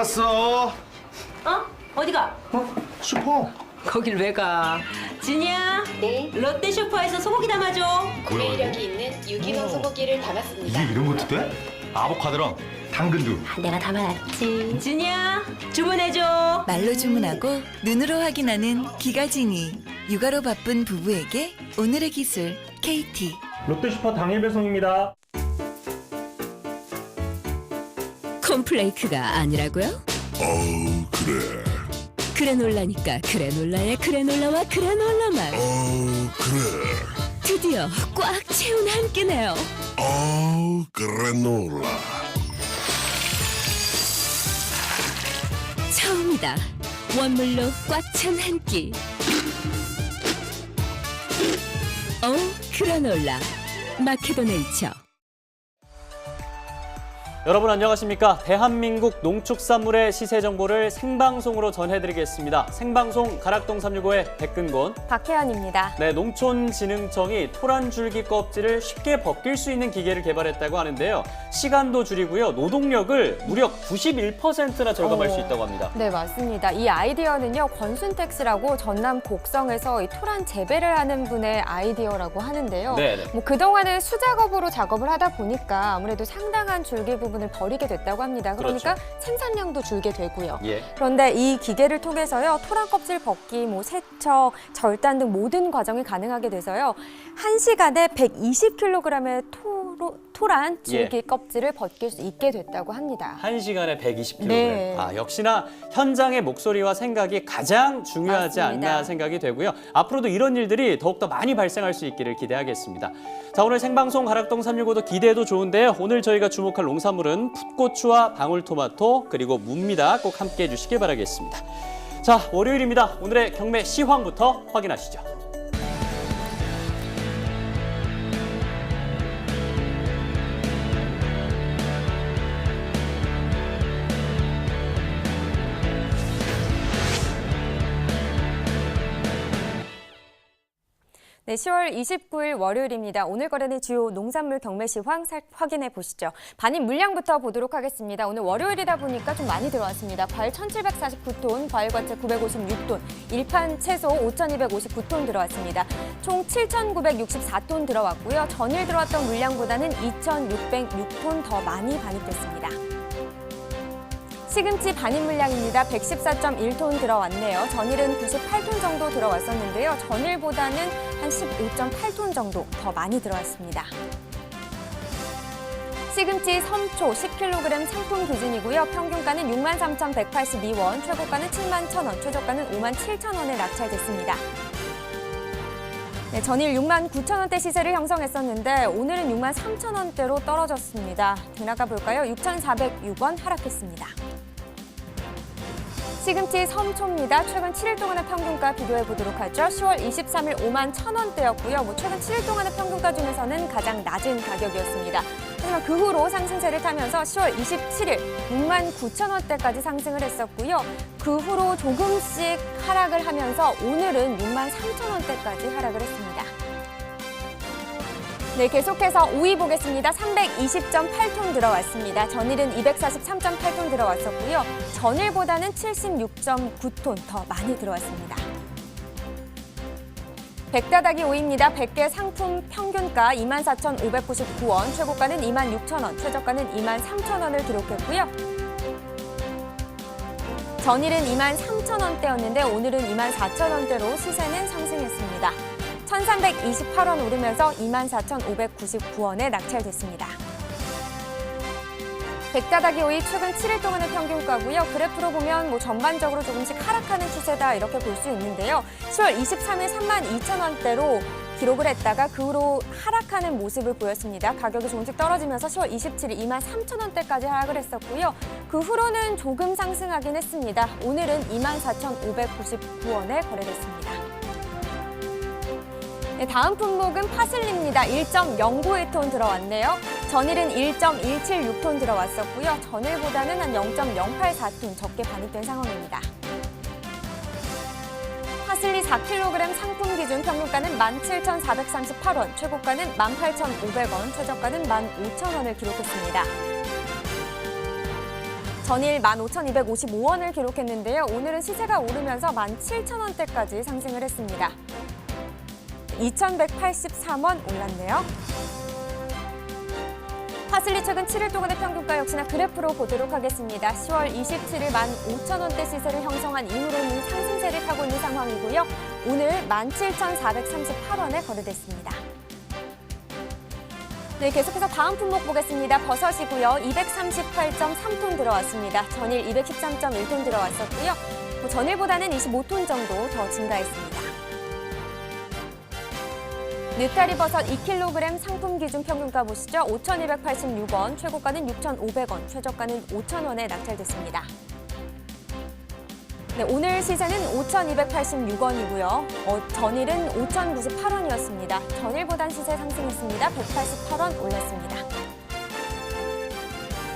왔어. 어디가? 슈퍼. 거길 왜 가? 진이야. 네, 롯데 슈퍼에서 소고기 담아줘. 구매력이 있는 유기농 소고기를 담았습니다. 이게 이런 것도 돼? 아보카도랑 당근도. 내가 담아놨지. 진이야, 주문해줘. 말로 주문하고 눈으로 확인하는 기가진이. 육아로 바쁜 부부에게 오늘의 기술 KT. 롯데슈퍼 당일 배송입니다. 콘플레이크가 아니라고요? 그래. 그래놀라니까 그래놀라의 그래놀라와 그래놀라 맛. 그래. 드디어 꽉 채운 한 끼네요. 그래놀라. 처음이다. 원물로 꽉 찬 한 끼. 그래놀라. 마케도 네이처. 여러분 안녕하십니까? 대한민국 농축산물의 시세 정보를 생방송으로 전해드리겠습니다. 생방송 가락동 365의 백근곤, 박혜연입니다. 네, 농촌진흥청이 토란줄기 껍질을 쉽게 벗길 수 있는 기계를 개발했다고 하는데요. 시간도 줄이고요. 노동력을 무려 91%나 절감할 수 있다고 합니다. 네, 맞습니다. 이 아이디어는요, 권순택 씨라고 전남 곡성에서 이 토란 재배를 하는 분의 아이디어라고 하는데요. 네네. 그동안은 수작업으로 작업을 하다 보니까 아무래도 상당한 줄기 부분을 버리게 됐다고 합니다. 그러니까 그렇죠. 생산량도 줄게 되고요. 예. 그런데 이 기계를 통해서요, 토란 껍질 벗기, 세척, 절단 등 모든 과정이 가능하게 돼서요, 1시간에 120kg의 토란 줄기 껍질을 벗길 수 있게 됐다고 합니다. 1시간에 120kg. 네. 역시나 현장의 목소리와 생각이 가장 중요하지 맞습니다. 않나 생각이 되고요. 앞으로도 이런 일들이 더욱더 많이 발생할 수 있기를 기대하겠습니다. 자, 오늘 생방송 가락동 365도 기대해도 좋은데요. 오늘 저희가 주목할 농산물은 풋고추와 방울토마토 그리고 무입니다. 꼭 함께해 주시길 바라겠습니다. 자, 월요일입니다. 오늘의 경매 시황부터 확인하시죠. 네, 10월 29일 월요일입니다. 오늘 거래된 주요 농산물 경매 시황 확인해 보시죠. 반입 물량부터 보도록 하겠습니다. 오늘 월요일이다 보니까 좀 많이 들어왔습니다. 과일 1,749톤, 과일과채 956톤, 일판 채소 5,259톤 들어왔습니다. 총 7,964톤 들어왔고요. 전일 들어왔던 물량보다는 2,606톤 더 많이 반입됐습니다. 시금치 반입 물량입니다. 114.1톤 들어왔네요. 전일은 98톤 정도 들어왔었는데요. 전일보다는 한 15.8톤 정도 더 많이 들어왔습니다. 시금치 섬초 10kg 상품 기준이고요. 평균가는 63,182원, 최고가는 71,000원, 최저가는 57,000원에 낙찰됐습니다. 네, 전일 69,000원대 시세를 형성했었는데 오늘은 63,000원대로 떨어졌습니다. 등락가 볼까요? 6,406원 하락했습니다. 시금치 섬초입니다. 최근 7일 동안의 평균가 비교해 보도록 하죠. 10월 23일 51,000원대였고요. 최근 7일 동안의 평균가 중에서는 가장 낮은 가격이었습니다. 하지만 그 후로 상승세를 타면서 10월 27일 69,000원대까지 상승을 했었고요. 그 후로 조금씩 하락을 하면서 오늘은 63,000원대까지 하락을 했습니다. 네, 계속해서 5위 보겠습니다. 320.8톤 들어왔습니다. 전일은 243.8톤 들어왔었고요. 전일보다는 76.9톤 더 많이 들어왔습니다. 백다닥이 5위입니다. 100개 상품 평균가 24,599원, 최고가는 26,000원, 최저가는 23,000원을 기록했고요. 전일은 23,000원대였는데 오늘은 24,000원대로 시세는 상승했습니다. 1,328원 오르면서 24,599원에 낙찰됐습니다. 백다닥이 5위 최근 7일 동안의 평균가고요. 그래프로 보면 전반적으로 조금씩 하락하는 추세다 이렇게 볼 수 있는데요. 10월 23일 32,000원대로 기록을 했다가 그 후로 하락하는 모습을 보였습니다. 가격이 조금씩 떨어지면서 10월 27일 23,000원대까지 하락을 했었고요. 그 후로는 조금 상승하긴 했습니다. 오늘은 24,599원에 거래됐습니다. 네, 다음 품목은 파슬리입니다. 1.091톤 들어왔네요. 전일은 1.176톤 들어왔었고요. 전일보다는 한 0.084톤 적게 반입된 상황입니다. 파슬리 4kg 상품 기준 평균가는 17,438원, 최고가는 18,500원, 최저가는 15,000원을 기록했습니다. 전일 15,255원을 기록했는데요. 오늘은 시세가 오르면서 17,000원대까지 상승을 했습니다. 2,183원 올랐네요. 파슬리 최근 7일 동안의 평균가 역시나 그래프로 보도록 하겠습니다. 10월 27일 15,000원대 시세를 형성한 이후로는 상승세를 타고 있는 상황이고요. 오늘 17,438원에 거래됐습니다. 네, 계속해서 다음 품목 보겠습니다. 버섯이고요. 238.3톤 들어왔습니다. 전일 213.1톤 들어왔었고요. 전일보다는 25톤 정도 더 증가했습니다. 느타리 버섯 2kg 상품 기준 평균가 보시죠. 5,286원, 최고가는 6,500원, 최저가는 5,000원에 낙찰됐습니다. 네, 오늘 시세는 5,286원이고요. 전일은 5,098원이었습니다. 전일보단 시세 상승했습니다. 188원 올랐습니다.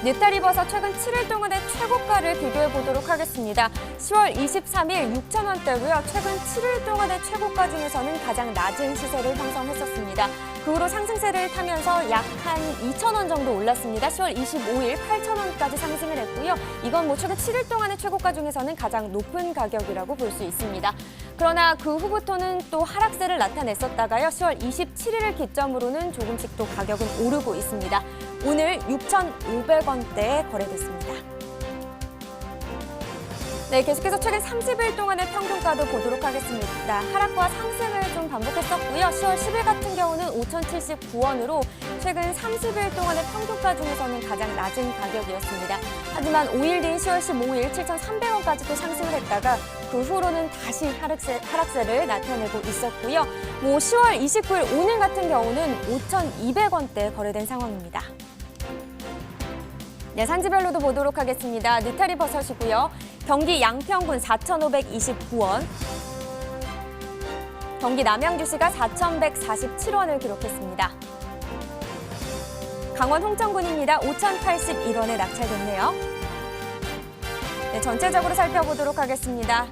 느타리 버섯 최근 7일 동안의 최고가를 비교해 보도록 하겠습니다. 10월 23일 6,000원대고요. 최근 7일 동안의 최고가 중에서는 가장 낮은 시세를 형성했었습니다. 그 후로 상승세를 타면서 약 한 2,000원 정도 올랐습니다. 10월 25일 8,000원까지 상승을 했고요. 이건 최근 7일 동안의 최고가 중에서는 가장 높은 가격이라고 볼 수 있습니다. 그러나 그 후부터는 또 하락세를 나타냈었다가요. 10월 27일을 기점으로는 조금씩 또 가격은 오르고 있습니다. 오늘 6,500원대에 거래됐습니다. 네, 계속해서 최근 30일 동안의 평균가도 보도록 하겠습니다. 하락과 상승을 좀 반복했었고요. 10월 10일 같은 경우는 5,079원으로 최근 30일 동안의 평균가 중에서는 가장 낮은 가격이었습니다. 하지만 5일 뒤인 10월 15일 7,300원까지 또 상승을 했다가 그 후로는 다시 하락세를 나타내고 있었고요. 10월 29일 오늘 같은 경우는 5,200원대에 거래된 상황입니다. 네, 산지별로도 보도록 하겠습니다. 느타리 버섯이고요. 경기 양평군 4,529원, 경기 남양주시가 4,147원을 기록했습니다. 강원 홍천군입니다. 5,081원에 낙찰됐네요. 네, 전체적으로 살펴보도록 하겠습니다.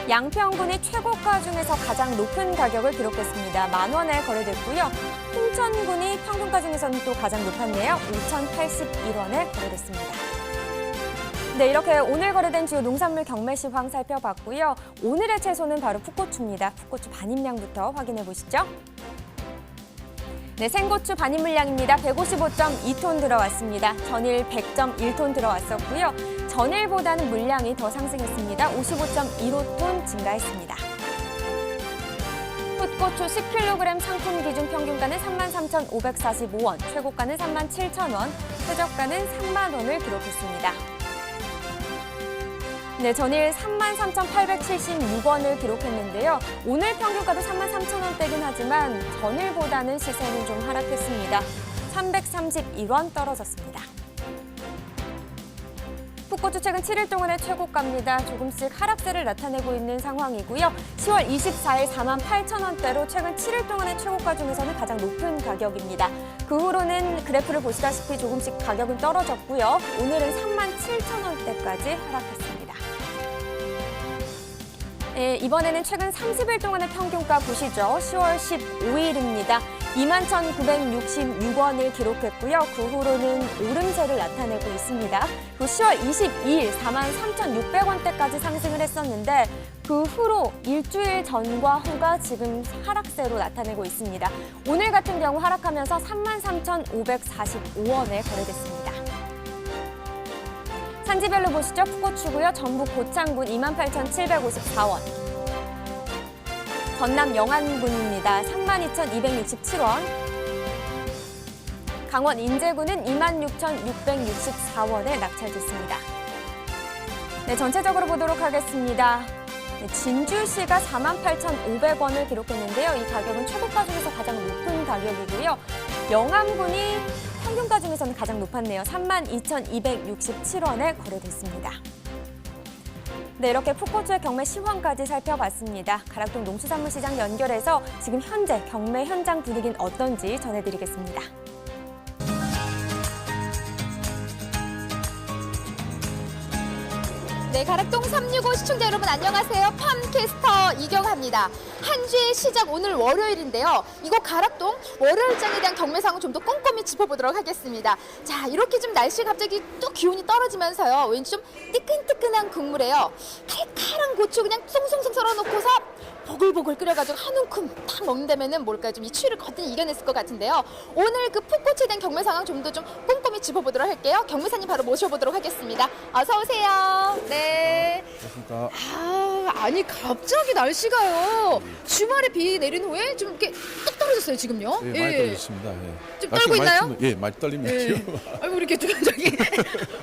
양평군이 최고가 중에서 가장 높은 가격을 기록했습니다. 10,000원에 거래됐고요. 홍천군이 평균가 중에서는 또 가장 높았네요. 5,081원에 거래됐습니다. 네, 이렇게 오늘 거래된 주요 농산물 경매 시황 살펴봤고요. 오늘의 채소는 바로 풋고추입니다. 풋고추 반입량부터 확인해 보시죠. 네, 생고추 반입 물량입니다. 155.2톤 들어왔습니다. 전일 100.1톤 들어왔었고요. 전일보다는 물량이 더 상승했습니다. 55.15톤 증가했습니다. 풋고추 10kg 상품 기준 평균가는 33,545원, 최고가는 37,000원, 최저가는 3만원을 기록했습니다. 네, 전일 33,876원을 기록했는데요. 오늘 평균가도 33,000원대긴 하지만 전일보다는 시세는 좀 하락했습니다. 331원 떨어졌습니다. 풋고추 최근 7일 동안의 최고가입니다. 조금씩 하락세를 나타내고 있는 상황이고요. 10월 24일 48,000원대로 최근 7일 동안의 최고가 중에서는 가장 높은 가격입니다. 그 후로는 그래프를 보시다시피 조금씩 가격은 떨어졌고요. 오늘은 37,000원대까지 하락했습니다. 네, 이번에는 최근 30일 동안의 평균가 보시죠. 10월 15일입니다. 21,966원을 기록했고요. 그 후로는 오름세를 나타내고 있습니다. 그리고 10월 22일 43,600원대까지 상승을 했었는데 그 후로 일주일 전과 후가 지금 하락세로 나타내고 있습니다. 오늘 같은 경우 하락하면서 33,545원에 거래됐습니다. 산지별로 보시죠. 풋고추고요. 전북 고창군 28,754원. 전남 영안군입니다. 32,267원. 강원 인제군은 26,664원에 낙찰됐습니다. 네, 전체적으로 보도록 하겠습니다. 네, 진주시가 48,500원을 기록했는데요. 이 가격은 최고가 중에서 가장 높은 가격이고요. 영암군이 평균가 중에서는 가장 높았네요. 32,267원에 거래됐습니다. 네, 이렇게 풋고추의 경매 시황까지 살펴봤습니다. 가락동 농수산물시장 연결해서 지금 현재 경매 현장 분위기는 어떤지 전해드리겠습니다. 네, 네, 가락동 365 시청자 여러분 안녕하세요. 팜캐스터 이경하입니다. 한 주의 시작 오늘 월요일인데요. 이곳 가락동 월요일장에 대한 경매상을 좀 더 꼼꼼히 짚어보도록 하겠습니다. 자, 이렇게 좀 날씨 갑자기 또 기온이 떨어지면서요. 왠지 좀 뜨끈뜨끈한 국물에요. 칼칼한 고추 그냥 송송송 썰어놓고서 보글보글 끓여가지고 한 움큼 딱 먹는다면은 뭘까요? 좀 이 추위를 거뜬히 이겨냈을 것 같은데요. 오늘 그 풋고추에 대한 경매 상황 좀 더 좀 꼼꼼히 짚어보도록 할게요. 경매사님 바로 모셔보도록 하겠습니다. 어서 오세요. 네. 안녕하십니까. 아니 갑자기 날씨가요. 주말에 비 내린 후에 좀 이렇게 뚝 떨어졌어요 지금요. 예, 많이 떨어졌습니다. 예. 좀 날씨 떨고 있나요? 많이 예, 많이 떨립니다. 네. 지금. 아이고 이렇게 좀 저기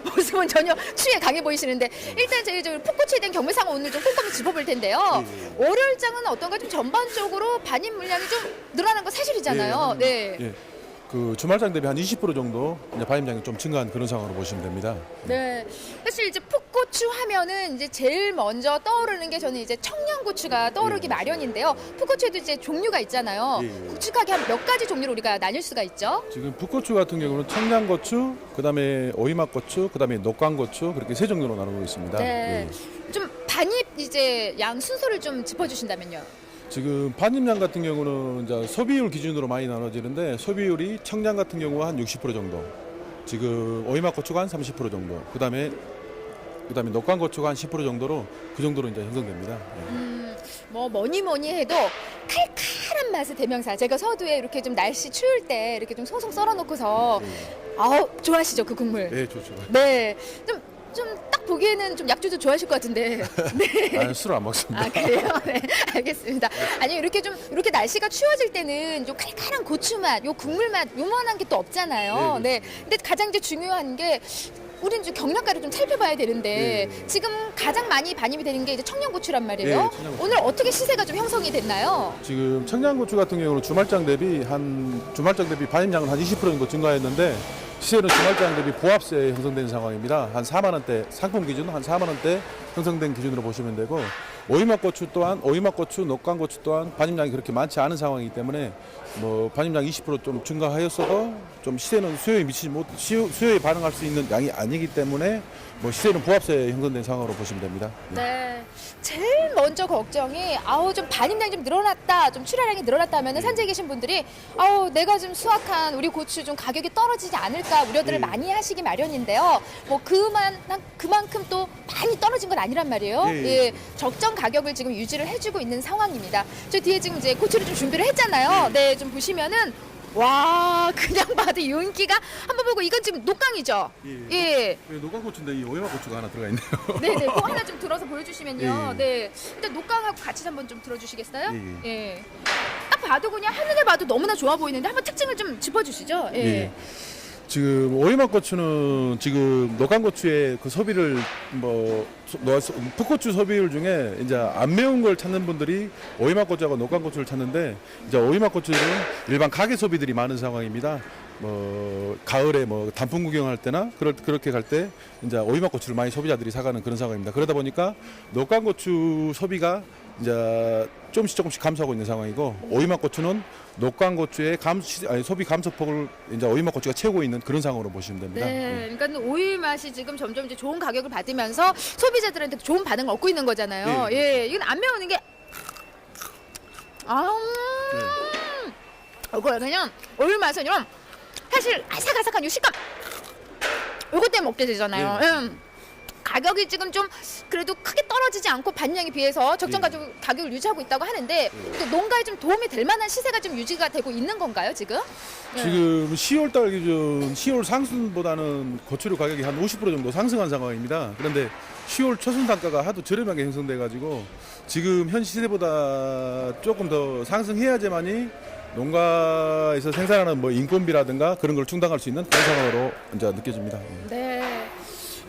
모습은 전혀 추위에 강해 보이시는데 일단 저희 저 풋고추에 대한 경매 상황 오늘 좀 꼼꼼히 짚어볼 텐데요. 월요일장은 어떤가 좀 전반적으로 반입 물량이 좀 늘어난 거 사실이잖아요. 네. 예. 그 주말장 대비 한 20% 정도 이제 반입량이 좀 증가한 그런 상황으로 보시면 됩니다. 네. 사실 이제 풋고추 하면은 이제 제일 먼저 떠오르는 게 저는 이제 청양고추가 떠오르기 마련인데요. 풋고추에도 이제 종류가 있잖아요. 굵직하게 한 몇 가지 종류로 우리가 나눌 수가 있죠. 지금 풋고추 같은 경우는 청양고추, 그다음에 오이막고추, 그다음에 녹광고추 그렇게 세 종류로 나누고 있습니다. 네. 좀 반입 이제 양 순서를 좀 짚어주신다면요. 지금 반입량 같은 경우는 이제 소비율 기준으로 많이 나눠지는데 소비율이 청양 같은 경우가 한 60% 정도, 지금 오이막고추가 한 30% 정도, 그다음에 녹광고추가 한 10% 정도로 그 정도로 이제 형성됩니다. 뭐 뭐니 해도 칼칼한 맛의 대명사. 제가 서두에 이렇게 좀 날씨 추울 때 이렇게 좀 송송 썰어놓고서 아우 좋아하시죠 그 국물. 네, 좋죠. 네, 좀 딱 보기에는 좀 약주도 좋아하실 것 같은데. 네. 아, 술을 안 먹습니다. 아 그래요? 네, 알겠습니다. 아니 이렇게 날씨가 추워질 때는 요 칼칼한 고추 맛, 요 국물 맛, 요만한 게 또 없잖아요. 네. 근데 가장 이제 중요한 게 우리는 좀 경량가를 좀 살펴봐야 되는데 지금 가장 많이 반입이 되는 게 이제 청양고추란 말이에요. 네, 청양고추. 오늘 어떻게 시세가 좀 형성이 됐나요? 지금 청양고추 같은 경우는 주말장 대비 반입량은 한 20% 정도 증가했는데 시세는 주말장 대비 보합세 형성된 상황입니다. 한 4만 원대 상품 기준 한 4만 원대 형성된 기준으로 보시면 되고 오이막고추, 녹광고추 또한 반입량이 그렇게 많지 않은 상황이기 때문에 뭐 반입량 20% 좀 증가하였어도 좀 시세는 수요에 반응할 수 있는 양이 아니기 때문에 뭐 시세는 보합세 형성된 상황으로 보시면 됩니다. 네. 제일 먼저 걱정이 좀 반입량이 좀 늘어났다, 좀 출하량이 늘어났다면 산지에 계신 분들이 내가 좀 수확한 우리 고추 좀 가격이 떨어지지 않을까 우려들을 많이 하시기 마련인데요. 뭐 그만큼 또 많이 떨어진 건 아니란 말이에요. 예. 적정 가격을 지금 유지를 해주고 있는 상황입니다. 저 뒤에 지금 이제 고추를 좀 준비를 했잖아요. 네, 좀 보시면은 와 그냥 봐도 윤기가 한번 보고 이건 지금 녹강이죠. 예. 녹광고추인데 이 오이막고추가 하나 들어가 있네요. 네네. 꼭 하나 좀 들어서 보여주시면요. 예. 네. 일단 녹강하고 같이 한번 좀 들어주시겠어요? 예. 예. 딱 봐도 그냥 한눈에 봐도 너무나 좋아 보이는데 한번 특징을 좀 짚어주시죠. 예. 예. 지금 오이막고추는 지금 녹광고추의 그 소비를 풋고추 소비율 중에 이제 안 매운 걸 찾는 분들이 오이막고추하고 녹광고추를 찾는데 이제 오이막고추는 일반 가게 소비들이 많은 상황입니다. 뭐 가을에 뭐 단풍 구경할 때나 그렇게 갈 때 이제 오이막고추를 많이 소비자들이 사가는 그런 상황입니다. 그러다 보니까 녹광고추 소비가 이제 조금씩 감소하고 있는 상황이고 오이막고추는 녹광고추의 소비 감소폭을 이제 오이막고추가 채우고 있는 그런 상황으로 보시면 됩니다. 네, 그러니까 오이 맛이 지금 점점 이제 좋은 가격을 받으면서 소비자들한테 좋은 반응을 얻고 있는 거잖아요. 예, 이건 안 매우는 게 이거 그냥 오이 맛은요. 사실 아삭아삭한 이 식감 요것 때문에 먹게 되잖아요. 가격이 지금 좀 그래도 크게 떨어지지 않고 반량에 비해서 적정 가격을 유지하고 있다고 하는데 또 농가에 좀 도움이 될 만한 시세가 좀 유지가 되고 있는 건가요 지금? 지금 10월 달 기준 10월 상순보다는 고추류 가격이 한 50% 정도 상승한 상황입니다. 그런데 10월 초순 단가가 하도 저렴하게 형성돼 가지고 지금 현 시세보다 조금 더 상승해야지만이 농가에서 생산하는 뭐 인건비라든가 그런 걸 충당할 수 있는 그런 상황으로 이제 느껴집니다. 네.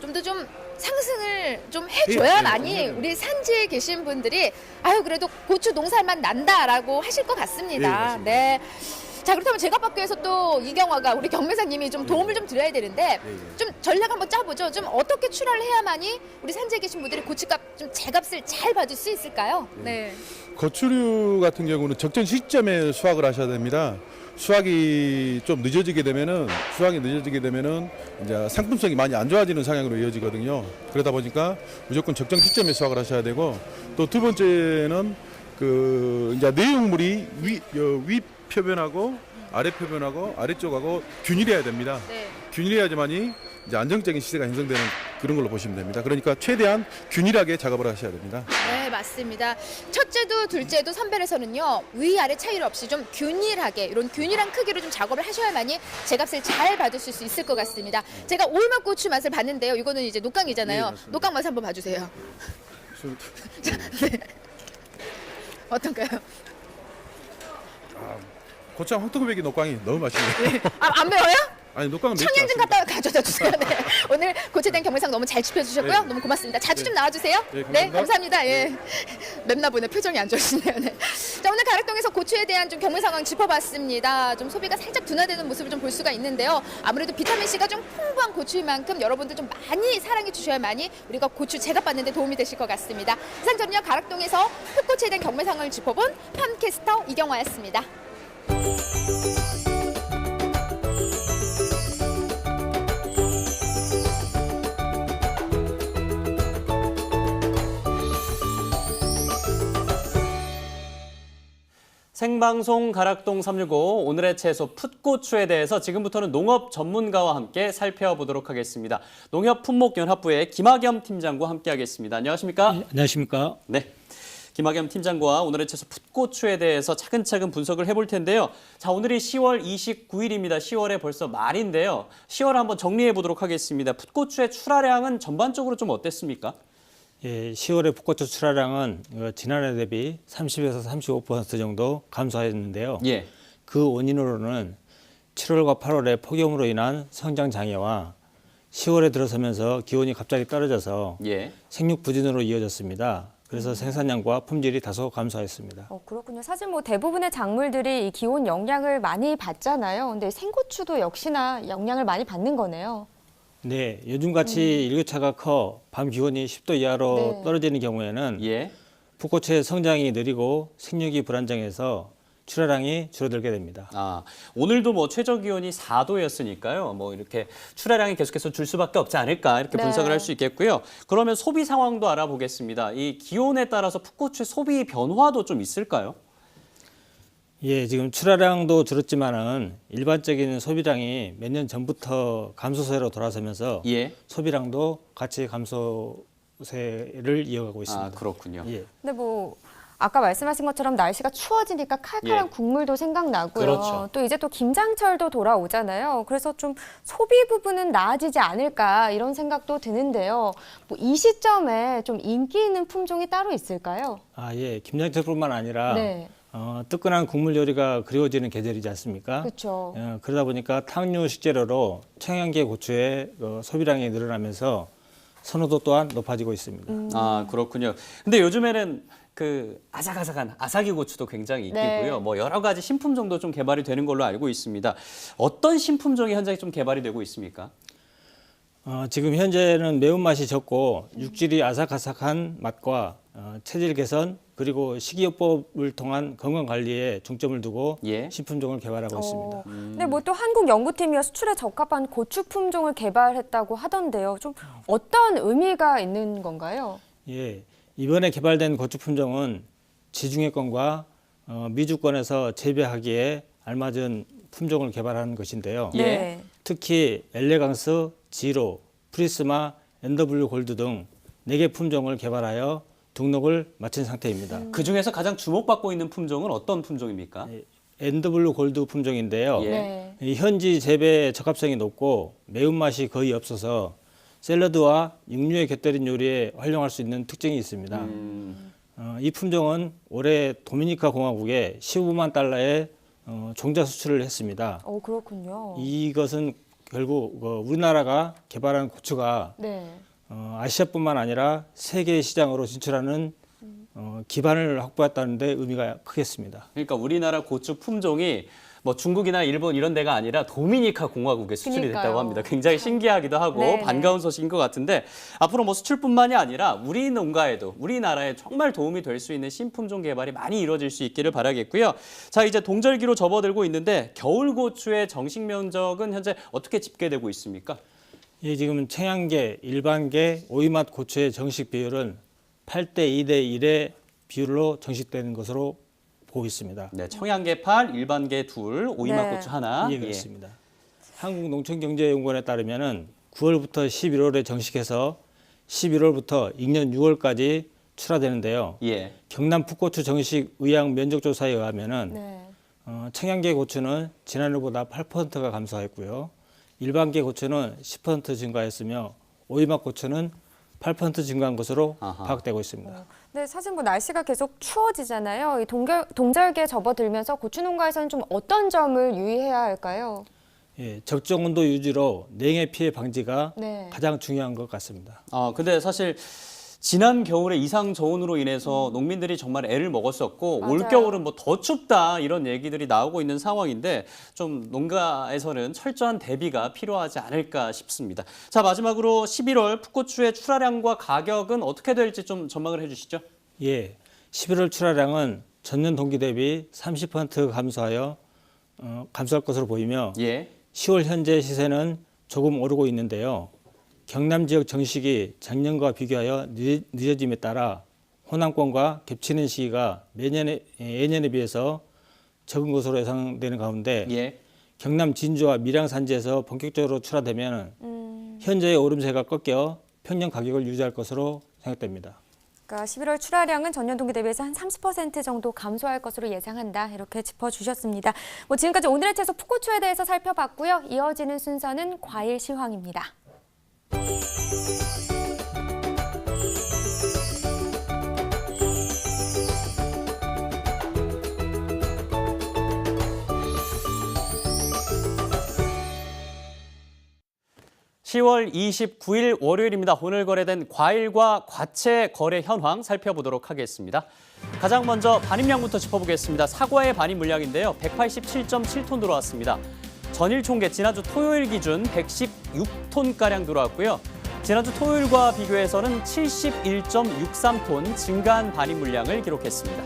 좀 더 좀 상승을 좀 해줘야만이 우리 산지에 계신 분들이 그래도 고추 농사만 난다라고 하실 것 같습니다. 네. 자, 그렇다면 제가 받기 위해서 또 이경화가 우리 경매사님이 좀 도움을 좀 드려야 되는데 좀 전략 한번 짜보죠. 좀 어떻게 출하를 해야만이 우리 산지에 계신 분들이 고추값 좀 제값을 잘 받을 수 있을까요? 네. 고추류 같은 경우는 적정 시점에 수확을 하셔야 됩니다. 수확이 늦어지게 되면은 이제 상품성이 많이 안 좋아지는 성향으로 이어지거든요. 그러다 보니까 무조건 적정 시점에 수확을 하셔야 되고, 또 두 번째는 이제 내용물이 위 표면하고 아래 표면하고 아래쪽하고 균일해야 됩니다. 네. 균일해야지만이 이제 안정적인 시세가 형성되는 그런 걸로 보시면 됩니다. 그러니까 최대한 균일하게 작업을 하셔야 됩니다. 네, 맞습니다. 첫째도 둘째도 선별에서는요, 위아래 차이를 없이 좀 균일하게, 이런 균일한 크기로 좀 작업을 하셔야만이 제값을 잘 받으실 수 있을 것 같습니다. 제가 올맛고추 맛을 봤는데요. 이거는 이제 녹강이잖아요. 네, 맞습니다. 녹강 맛 한번 봐주세요. 네. 어떤가요? 고창 황토고백이 녹광이 너무 맛있네요. 안 매워요? 아니, 녹광은 맵지 청양 좀 않습니다. 갖다 가져다 주세요. 네. 오늘 고체된 경매상 너무 잘 짚어주셨고요. 네. 너무 고맙습니다. 자주 네. 좀 나와주세요. 네, 감사합니다. 예. 맵나 보네. 표정이 안 좋으시네요. 네. 자, 오늘 가락동에서 고추에 대한 좀 경매 상황 짚어봤습니다. 좀 소비가 살짝 둔화되는 모습을 좀 볼 수가 있는데요. 아무래도 비타민C가 좀 풍부한 고추인 만큼 여러분들 좀 많이 사랑해 주셔야만이 우리가 고추 제값 받는 데 도움이 되실 것 같습니다. 이상 저는요, 가락동에서 풋고추에 대한 경매 상황을 짚어본 팜캐스터 이경화였습니다. 생방송 가락동 365 오늘의 채소 풋고추에 대해서 지금부터는 농업 전문가와 함께 살펴보도록 하겠습니다. 농협품목연합부의 김학염 팀장과 함께하겠습니다. 안녕하십니까? 네, 안녕하십니까? 네. 김학염 팀장과 오늘의 채소 풋고추에 대해서 차근차근 분석을 해볼 텐데요. 자, 오늘이 10월 29일입니다. 10월에 벌써 말인데요. 10월 한번 정리해 보도록 하겠습니다. 풋고추의 출하량은 전반적으로 좀 어땠습니까? 예, 10월의 풋고추 출하량은 지난해 대비 30에서 35% 정도 감소했는데요. 예. 그 원인으로는 7월과 8월의 폭염으로 인한 성장 장애와 10월에 들어서면서 기온이 갑자기 떨어져서 예. 생육 부진으로 이어졌습니다. 그래서 생산량과 품질이 다소 감소했습니다. 그렇군요. 사실 뭐 대부분의 작물들이 이 기온 영향을 많이 받잖아요. 근데 생고추도 역시나 영향을 많이 받는 거네요. 네, 요즘같이 일교차가 커 밤 기온이 10도 이하로 네. 떨어지는 경우에는 예. 풋고추의 성장이 느리고 생육이 불안정해서 출하량이 줄어들게 됩니다. 아, 오늘도 뭐 최저 기온이 4도였으니까요. 뭐 이렇게 출하량이 계속해서 줄 수밖에 없지 않을까 이렇게 네. 분석을 할 수 있겠고요. 그러면 소비 상황도 알아보겠습니다. 이 기온에 따라서 풋고추 소비 변화도 좀 있을까요? 예, 지금 출하량도 줄었지만은 일반적인 소비량이 몇 년 전부터 감소세로 돌아서면서 예. 소비량도 같이 감소세를 이어가고 있습니다. 아, 그렇군요. 예. 근데 뭐 아까 말씀하신 것처럼 날씨가 추워지니까 칼칼한 예. 국물도 생각나고요. 그렇죠. 또 이제 또 김장철도 돌아오잖아요. 그래서 좀 소비 부분은 나아지지 않을까 이런 생각도 드는데요. 뭐 이 시점에 좀 인기 있는 품종이 따로 있을까요? 아, 예. 김장철뿐만 아니라 네. 뜨끈한 국물 요리가 그리워지는 계절이지 않습니까? 그렇죠. 그러다 보니까 탕류 식재료로 청양계 고추의 소비량이 늘어나면서 선호도 또한 높아지고 있습니다. 아, 그렇군요. 근데 요즘에는 그 아삭아삭한 아삭이 고추도 굉장히 인기고요. 네. 뭐 여러 가지 신품종도 좀 개발이 되는 걸로 알고 있습니다. 어떤 신품종이 현재 좀 개발이 되고 있습니까? 지금 현재는 매운맛이 적고 육질이 아삭아삭한 맛과 체질 개선 그리고 식이요법을 통한 건강 관리에 중점을 두고 예. 신품종을 개발하고 있습니다. 근데 뭐 또 한국 연구팀이 수출에 적합한 고추 품종을 개발했다고 하던데요. 좀 어떤 의미가 있는 건가요? 예, 이번에 개발된 고추 품종은 지중해권과 미주권에서 재배하기에 알맞은 품종을 개발한 것인데요. 예. 네. 특히 엘레강스, 지로, 프리스마, NW 골드 등 4개 품종을 개발하여 등록을 마친 상태입니다. 그 중에서 가장 주목받고 있는 품종은 어떤 품종입니까? NW 골드 품종인데요. 예. 네. 이 현지 재배 적합성이 높고 매운맛이 거의 없어서 샐러드와 육류에 곁들인 요리에 활용할 수 있는 특징이 있습니다. 이 품종은 올해 도미니카 공화국에 15만 달러의 종자 수출을 했습니다. 그렇군요. 이것은 결국 우리나라가 개발한 고추가 네. 아시아뿐만 아니라 세계 시장으로 진출하는 기반을 확보했다는 데 의미가 크겠습니다. 그러니까 우리나라 고추 품종이 뭐 중국이나 일본 이런 데가 아니라 도미니카 공화국에 수출이 그러니까요. 됐다고 합니다. 굉장히 신기하기도 하고 네네. 반가운 소식인 것 같은데 앞으로 뭐 수출뿐만이 아니라 우리 농가에도 우리나라에 정말 도움이 될 수 있는 신품종 개발이 많이 이루어질 수 있기를 바라겠고요. 자, 이제 동절기로 접어들고 있는데 겨울 고추의 정식 면적은 현재 어떻게 집계되고 있습니까? 예, 지금 청양계, 일반계, 오이맛 고추의 정식 비율은 8대 2대 1의 비율로 정식되는 것으로 보고 있습니다. 네, 청양계 8, 일반계 2, 오이맛 네. 고추 하나. 예, 그렇습니다. 한국농촌경제연구원에 따르면은 9월부터 11월에 정식해서 11월부터 익년 6월까지 출하되는데요. 예. 경남 풋고추 정식 의향 면적조사에 의하면은 네. 청양계 고추는 지난해보다 8%가 감소했고요. 일반계 고추는 10% 증가했으며 오이맛 고추는 8% 증가한 것으로 아하. 파악되고 있습니다. 네, 사실 뭐 날씨가 계속 추워지잖아요. 이 동절기에 접어들면서 고추 농가에서는 좀 어떤 점을 유의해야 할까요? 예, 적정 온도 유지로 냉해 피해 방지가 네. 가장 중요한 것 같습니다. 근데 사실 지난 겨울에 이상 저온으로 인해서 농민들이 정말 애를 먹었었고 맞아요. 올겨울은 뭐 더 춥다 이런 얘기들이 나오고 있는 상황인데 좀 농가에서는 철저한 대비가 필요하지 않을까 싶습니다. 자, 마지막으로 11월 풋고추의 출하량과 가격은 어떻게 될지 좀 전망을 해주시죠. 예, 11월 출하량은 전년 동기 대비 30% 감소하여 감소할 것으로 보이며 예. 10월 현재 시세는 조금 오르고 있는데요. 경남 지역 정식이 작년과 비교하여 늦어짐에 따라 호남권과 겹치는 시기가 예년에 비해서 적은 것으로 예상되는 가운데 예. 경남 진주와 밀양 산지에서 본격적으로 출하되면 현재의 오름세가 꺾여 평년 가격을 유지할 것으로 생각됩니다. 그러니까 11월 출하량은 전년 동기 대비해서 한 30% 정도 감소할 것으로 예상한다. 이렇게 짚어주셨습니다. 뭐 지금까지 오늘의 채소 풋고추에 대해서 살펴봤고요. 이어지는 순서는 과일 시황입니다. (10월 29일) 월요일입니다. 오늘 거래된 과일과 과채 거래 현황 살펴보도록 하겠습니다. 가장 먼저 반입량부터 짚어보겠습니다. 사과의 반입 물량인데요. 187.7톤 들어왔습니다. 전일 총계 지난주 토요일 기준 116톤가량 들어왔고요. 지난주 토요일과 비교해서는 71.63톤 증가한 반입 물량을 기록했습니다.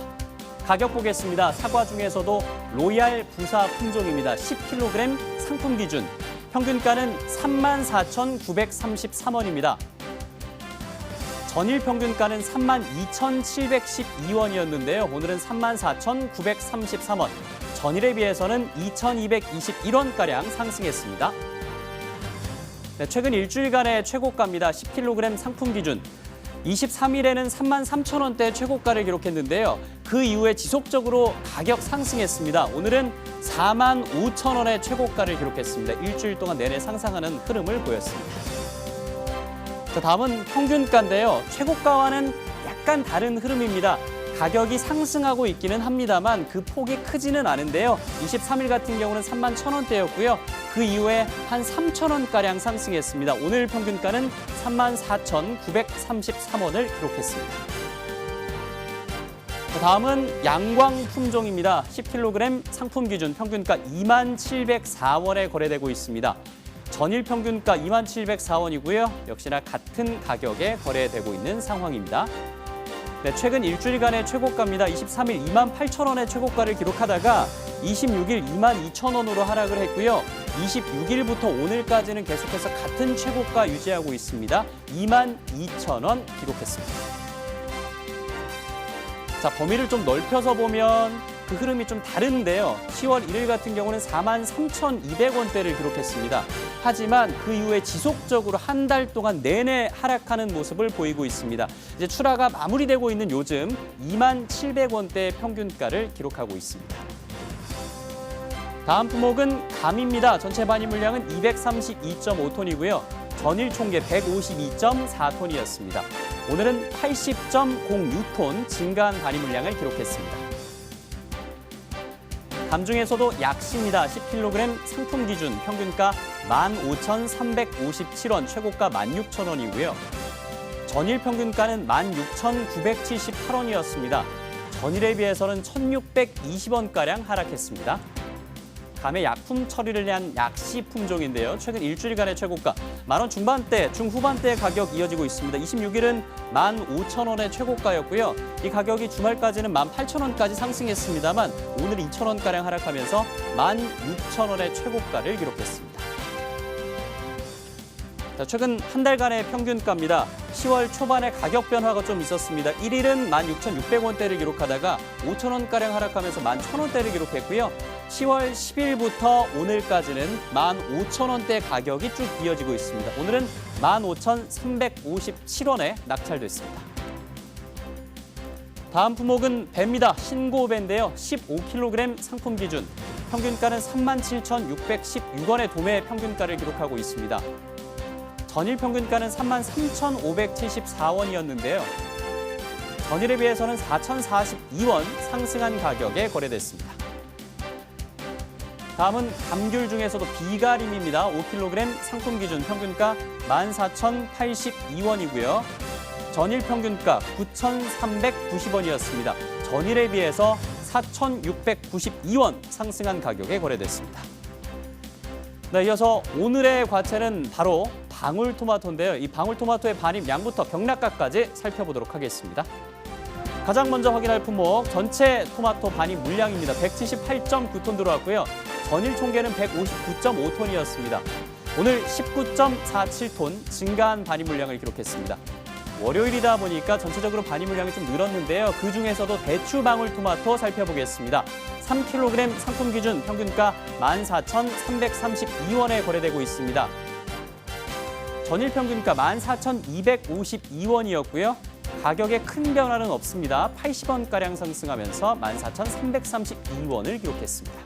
가격 보겠습니다. 사과 중에서도 로얄 부사 품종입니다. 10kg 상품 기준 평균가는 34,933원입니다. 전일 평균가는 32,712원이었는데요. 오늘은 34,933원. 전일에 비해서는 2,221원가량 상승했습니다. 네, 최근 일주일간의 최고가입니다. 10kg 상품 기준. 23일에는 33,000원대 최고가를 기록했는데요. 그 이후에 지속적으로 가격 상승했습니다. 오늘은 45,000원의 최고가를 기록했습니다. 일주일 동안 내내 상승하는 흐름을 보였습니다. 자, 다음은 평균가인데요. 최고가와는 약간 다른 흐름입니다. 가격이 상승하고 있기는 합니다만 그 폭이 크지는 않은데요. 23일 같은 경우는 31,000원대였고요. 그 이후에 한 3,000원가량 상승했습니다. 오늘 평균가는 34,933원을 기록했습니다. 다음은 양광 품종입니다. 10kg 상품 기준 평균가 27,004원에 거래되고 있습니다. 전일 평균가 27,004원이고요. 역시나 같은 가격에 거래되고 있는 상황입니다. 네, 최근 일주일간의 최고가입니다. 23일 28,000원의 최고가를 기록하다가 26일 22,000원으로 하락을 했고요. 26일부터 오늘까지는 계속해서 같은 최고가 유지하고 있습니다. 22,000원 기록했습니다. 자, 범위를 좀 넓혀서 보면 그 흐름이 좀 다른데요. 10월 1일 같은 경우는 43,200원대를 기록했습니다. 하지만 그 이후에 지속적으로 한 달 동안 내내 하락하는 모습을 보이고 있습니다. 이제 출하가 마무리되고 있는 요즘 27,000원대 평균가를 기록하고 있습니다. 다음 품목은 감입니다. 전체 반입 물량은 232.5톤이고요. 전일 총계 152.4톤이었습니다. 오늘은 80.06톤 증가한 반입 물량을 기록했습니다. 감 중에서도 약시입니다. 10kg 상품 기준 평균가 15,357원, 최고가 16,000원이고요. 전일 평균가는 16,978원이었습니다. 전일에 비해서는 1,620원가량 하락했습니다. 감의 약품 처리를 위한 약시 품종인데요. 최근 일주일간의 최고가 10,000원 중반대, 중후반대 가격 이어지고 있습니다. 26일은 15,000원의 최고가였고요. 이 가격이 주말까지는 18,000원까지 상승했습니다만 오늘 2,000원가량 하락하면서 16,000원의 최고가를 기록했습니다. 자, 최근 한 달간의 평균가입니다. 10월 초반에 가격 변화가 좀 있었습니다. 1일은 16,600원대를 기록하다가 5,000원가량 하락하면서 11,000원대를 기록했고요. 10월 10일부터 오늘까지는 15,000원대 가격이 쭉 이어지고 있습니다. 오늘은 15,357원에 낙찰됐습니다. 다음 품목은 배입니다. 신고배인데요. 15kg 상품 기준. 평균가는 37,616원의 도매 평균가를 기록하고 있습니다. 전일 평균가는 33,574원이었는데요. 전일에 비해서는 4,042원 상승한 가격에 거래됐습니다. 다음은 감귤 중에서도 비가림입니다. 5kg 상품 기준 평균가 14,082원이고요. 전일 평균가 9,390원이었습니다. 전일에 비해서 4,692원 상승한 가격에 거래됐습니다. 네, 이어서 오늘의 과체는 바로 방울토마토인데요. 이 방울토마토의 반입량부터 경락가까지 살펴보도록 하겠습니다. 가장 먼저 확인할 품목, 전체 토마토 반입 물량입니다. 178.9톤 들어왔고요. 전일 총계는 159.5톤이었습니다. 오늘 19.47톤 증가한 반입 물량을 기록했습니다. 월요일이다 보니까 전체적으로 반입 물량이 좀 늘었는데요. 그중에서도 대추 방울토마토 살펴보겠습니다. 3kg 상품 기준 평균가 14,332원에 거래되고 있습니다. 전일 평균가 14,252원이었고요. 가격에 큰 변화는 없습니다. 80원가량 상승하면서 14,332원을 기록했습니다.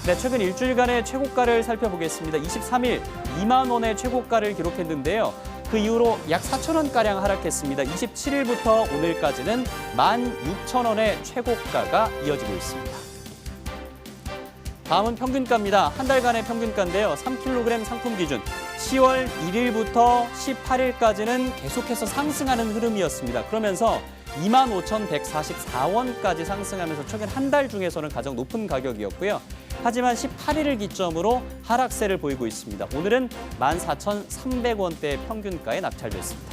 네, 최근 일주일간의 최고가를 살펴보겠습니다. 23일 2만 원의 최고가를 기록했는데요. 그 이후로 약 4,000원가량 하락했습니다. 27일부터 오늘까지는 16,000원의 최고가가 이어지고 있습니다. 다음은 평균가입니다. 한 달간의 평균가인데요. 3kg 상품 기준 10월 1일부터 18일까지는 계속해서 상승하는 흐름이었습니다. 그러면서 25,144원까지 상승하면서 최근 한 달 중에서는 가장 높은 가격이었고요. 하지만 18일을 기점으로 하락세를 보이고 있습니다. 오늘은 14,300원대 평균가에 낙찰됐습니다.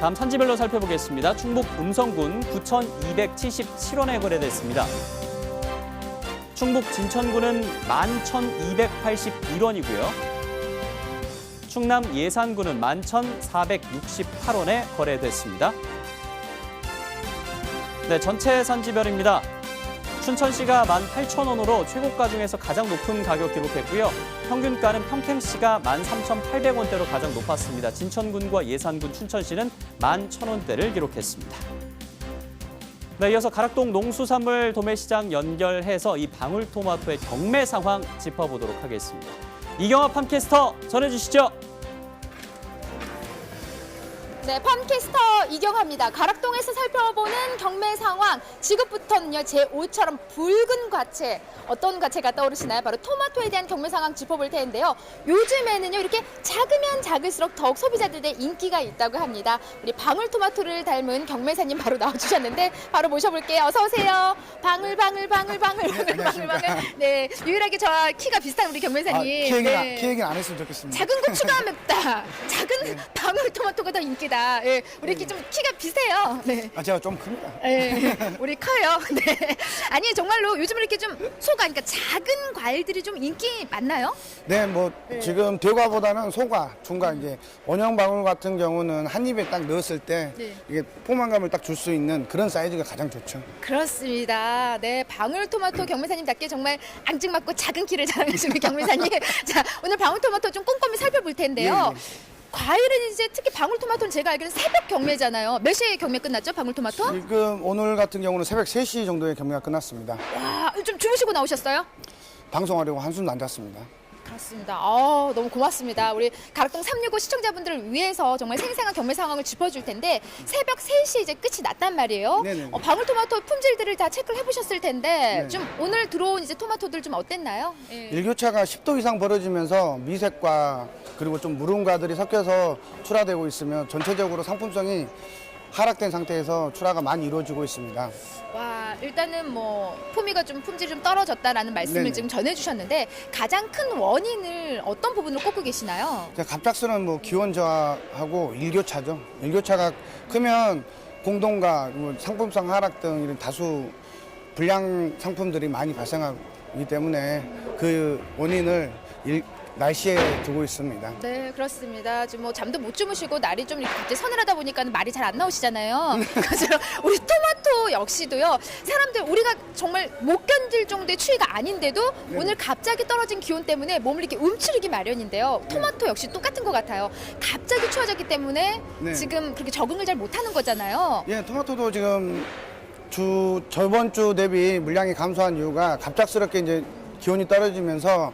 다음 산지별로 살펴보겠습니다. 충북 음성군 9,277원에 거래됐습니다. 충북 진천군은 11,281원이고요. 충남 예산군은 11,468원에 거래됐습니다. 네, 전체 산지별입니다. 춘천시가 18,000원으로 최고가 중에서 가장 높은 가격 기록했고요. 평균가는 평택시가 13,800원대로 가장 높았습니다. 진천군과 예산군, 춘천시는 11,000원대를 기록했습니다. 네, 이어서 가락동 농수산물 도매시장 연결해서 이 방울토마토의 경매 상황 짚어보도록 하겠습니다. 이경화 팜캐스터 전해주시죠. 네, 팜캐스터 이경화입니다. 가락동에서 살펴보는 경매 상황. 지금부터는요, 제5처럼 붉은 과채. 어떤 과채가 떠오르시나요? 바로 토마토에 대한 경매 상황 짚어볼 텐데요. 요즘에는요, 이렇게 작으면 작을수록 더욱 소비자들의 인기가 있다고 합니다. 우리 방울토마토를 닮은 경매사님 바로 나와주셨는데 바로 모셔볼게요. 어서 오세요. 방울. 네, 유일하게 저와 키가 비슷한 우리 경매사님. 키 얘기는 안 했으면 좋겠습니다. 작은 고추가 맵다. 작은 방울토마토가 더 인기다. 예, 우리 이렇게 좀 키가 비슷해요. 네. 제가 좀 큽니다. 예, 우리 커요. 네. 아니 정말로 요즘 이렇게 좀 그러니까 작은 과일들이 좀 인기 많나요? 네, 지금 대과보다는 소과, 중과 이제 원형 방울 같은 경우는 한 입에 딱 넣었을 때 이게 포만감을 딱 줄 수 있는 그런 사이즈가 가장 좋죠. 그렇습니다. 네, 방울토마토 경매사님답게 정말 앙증맞고 작은 키를 자랑하시는 경매사님. 자, 오늘 방울토마토 좀 꼼꼼히 살펴볼 텐데요. 과일은 이제 특히 방울토마토는 제가 알기로는 새벽 경매잖아요. 몇 시에 경매 끝났죠, 방울토마토? 지금 오늘 같은 경우는 새벽 3시 정도에 경매가 끝났습니다. 와, 좀 주무시고 나오셨어요? 방송하려고 한숨도 안 잤습니다. 그렇습니다. 너무 고맙습니다. 우리 가락동 365 시청자분들을 위해서 정말 생생한 경매 상황을 짚어줄 텐데 새벽 3시 이제 끝이 났단 말이에요. 방울토마토 품질들을 다 체크를 해보셨을 텐데 좀 오늘 들어온 이제 토마토들 좀 어땠나요? 일교차가 10도 이상 벌어지면서 미색과 그리고 좀 무름과들이 섞여서 출하되고 있으면 전체적으로 상품성이 하락된 상태에서 출하가 많이 이루어지고 있습니다. 와, 일단은 뭐 품질이 좀 떨어졌다라는 말씀을 네네. 지금 전해주셨는데 가장 큰 원인을 어떤 부분으로 꼽고 계시나요? 갑작스러운 뭐 기온 저하하고 일교차죠. 일교차가 크면 공동가, 뭐 상품성 하락 등 이런 다수 불량 상품들이 많이 발생하기 때문에 그 원인을 날씨에 두고 있습니다. 네, 그렇습니다. 지금 뭐 잠도 못 주무시고 날이 좀 이렇게 갑자기 서늘하다 보니까 말이 잘 안 나오시잖아요. 그래서 우리 토마토 역시도요. 사람들 우리가 정말 못 견딜 정도의 추위가 아닌데도 오늘 갑자기 떨어진 기온 때문에 몸을 이렇게 움츠리기 마련인데요. 토마토 역시 똑같은 것 같아요. 갑자기 추워졌기 때문에 네. 지금 그렇게 적응을 잘 못하는 거잖아요. 예, 토마토도 지금 저번 주 대비 물량이 감소한 이유가 갑작스럽게 이제 기온이 떨어지면서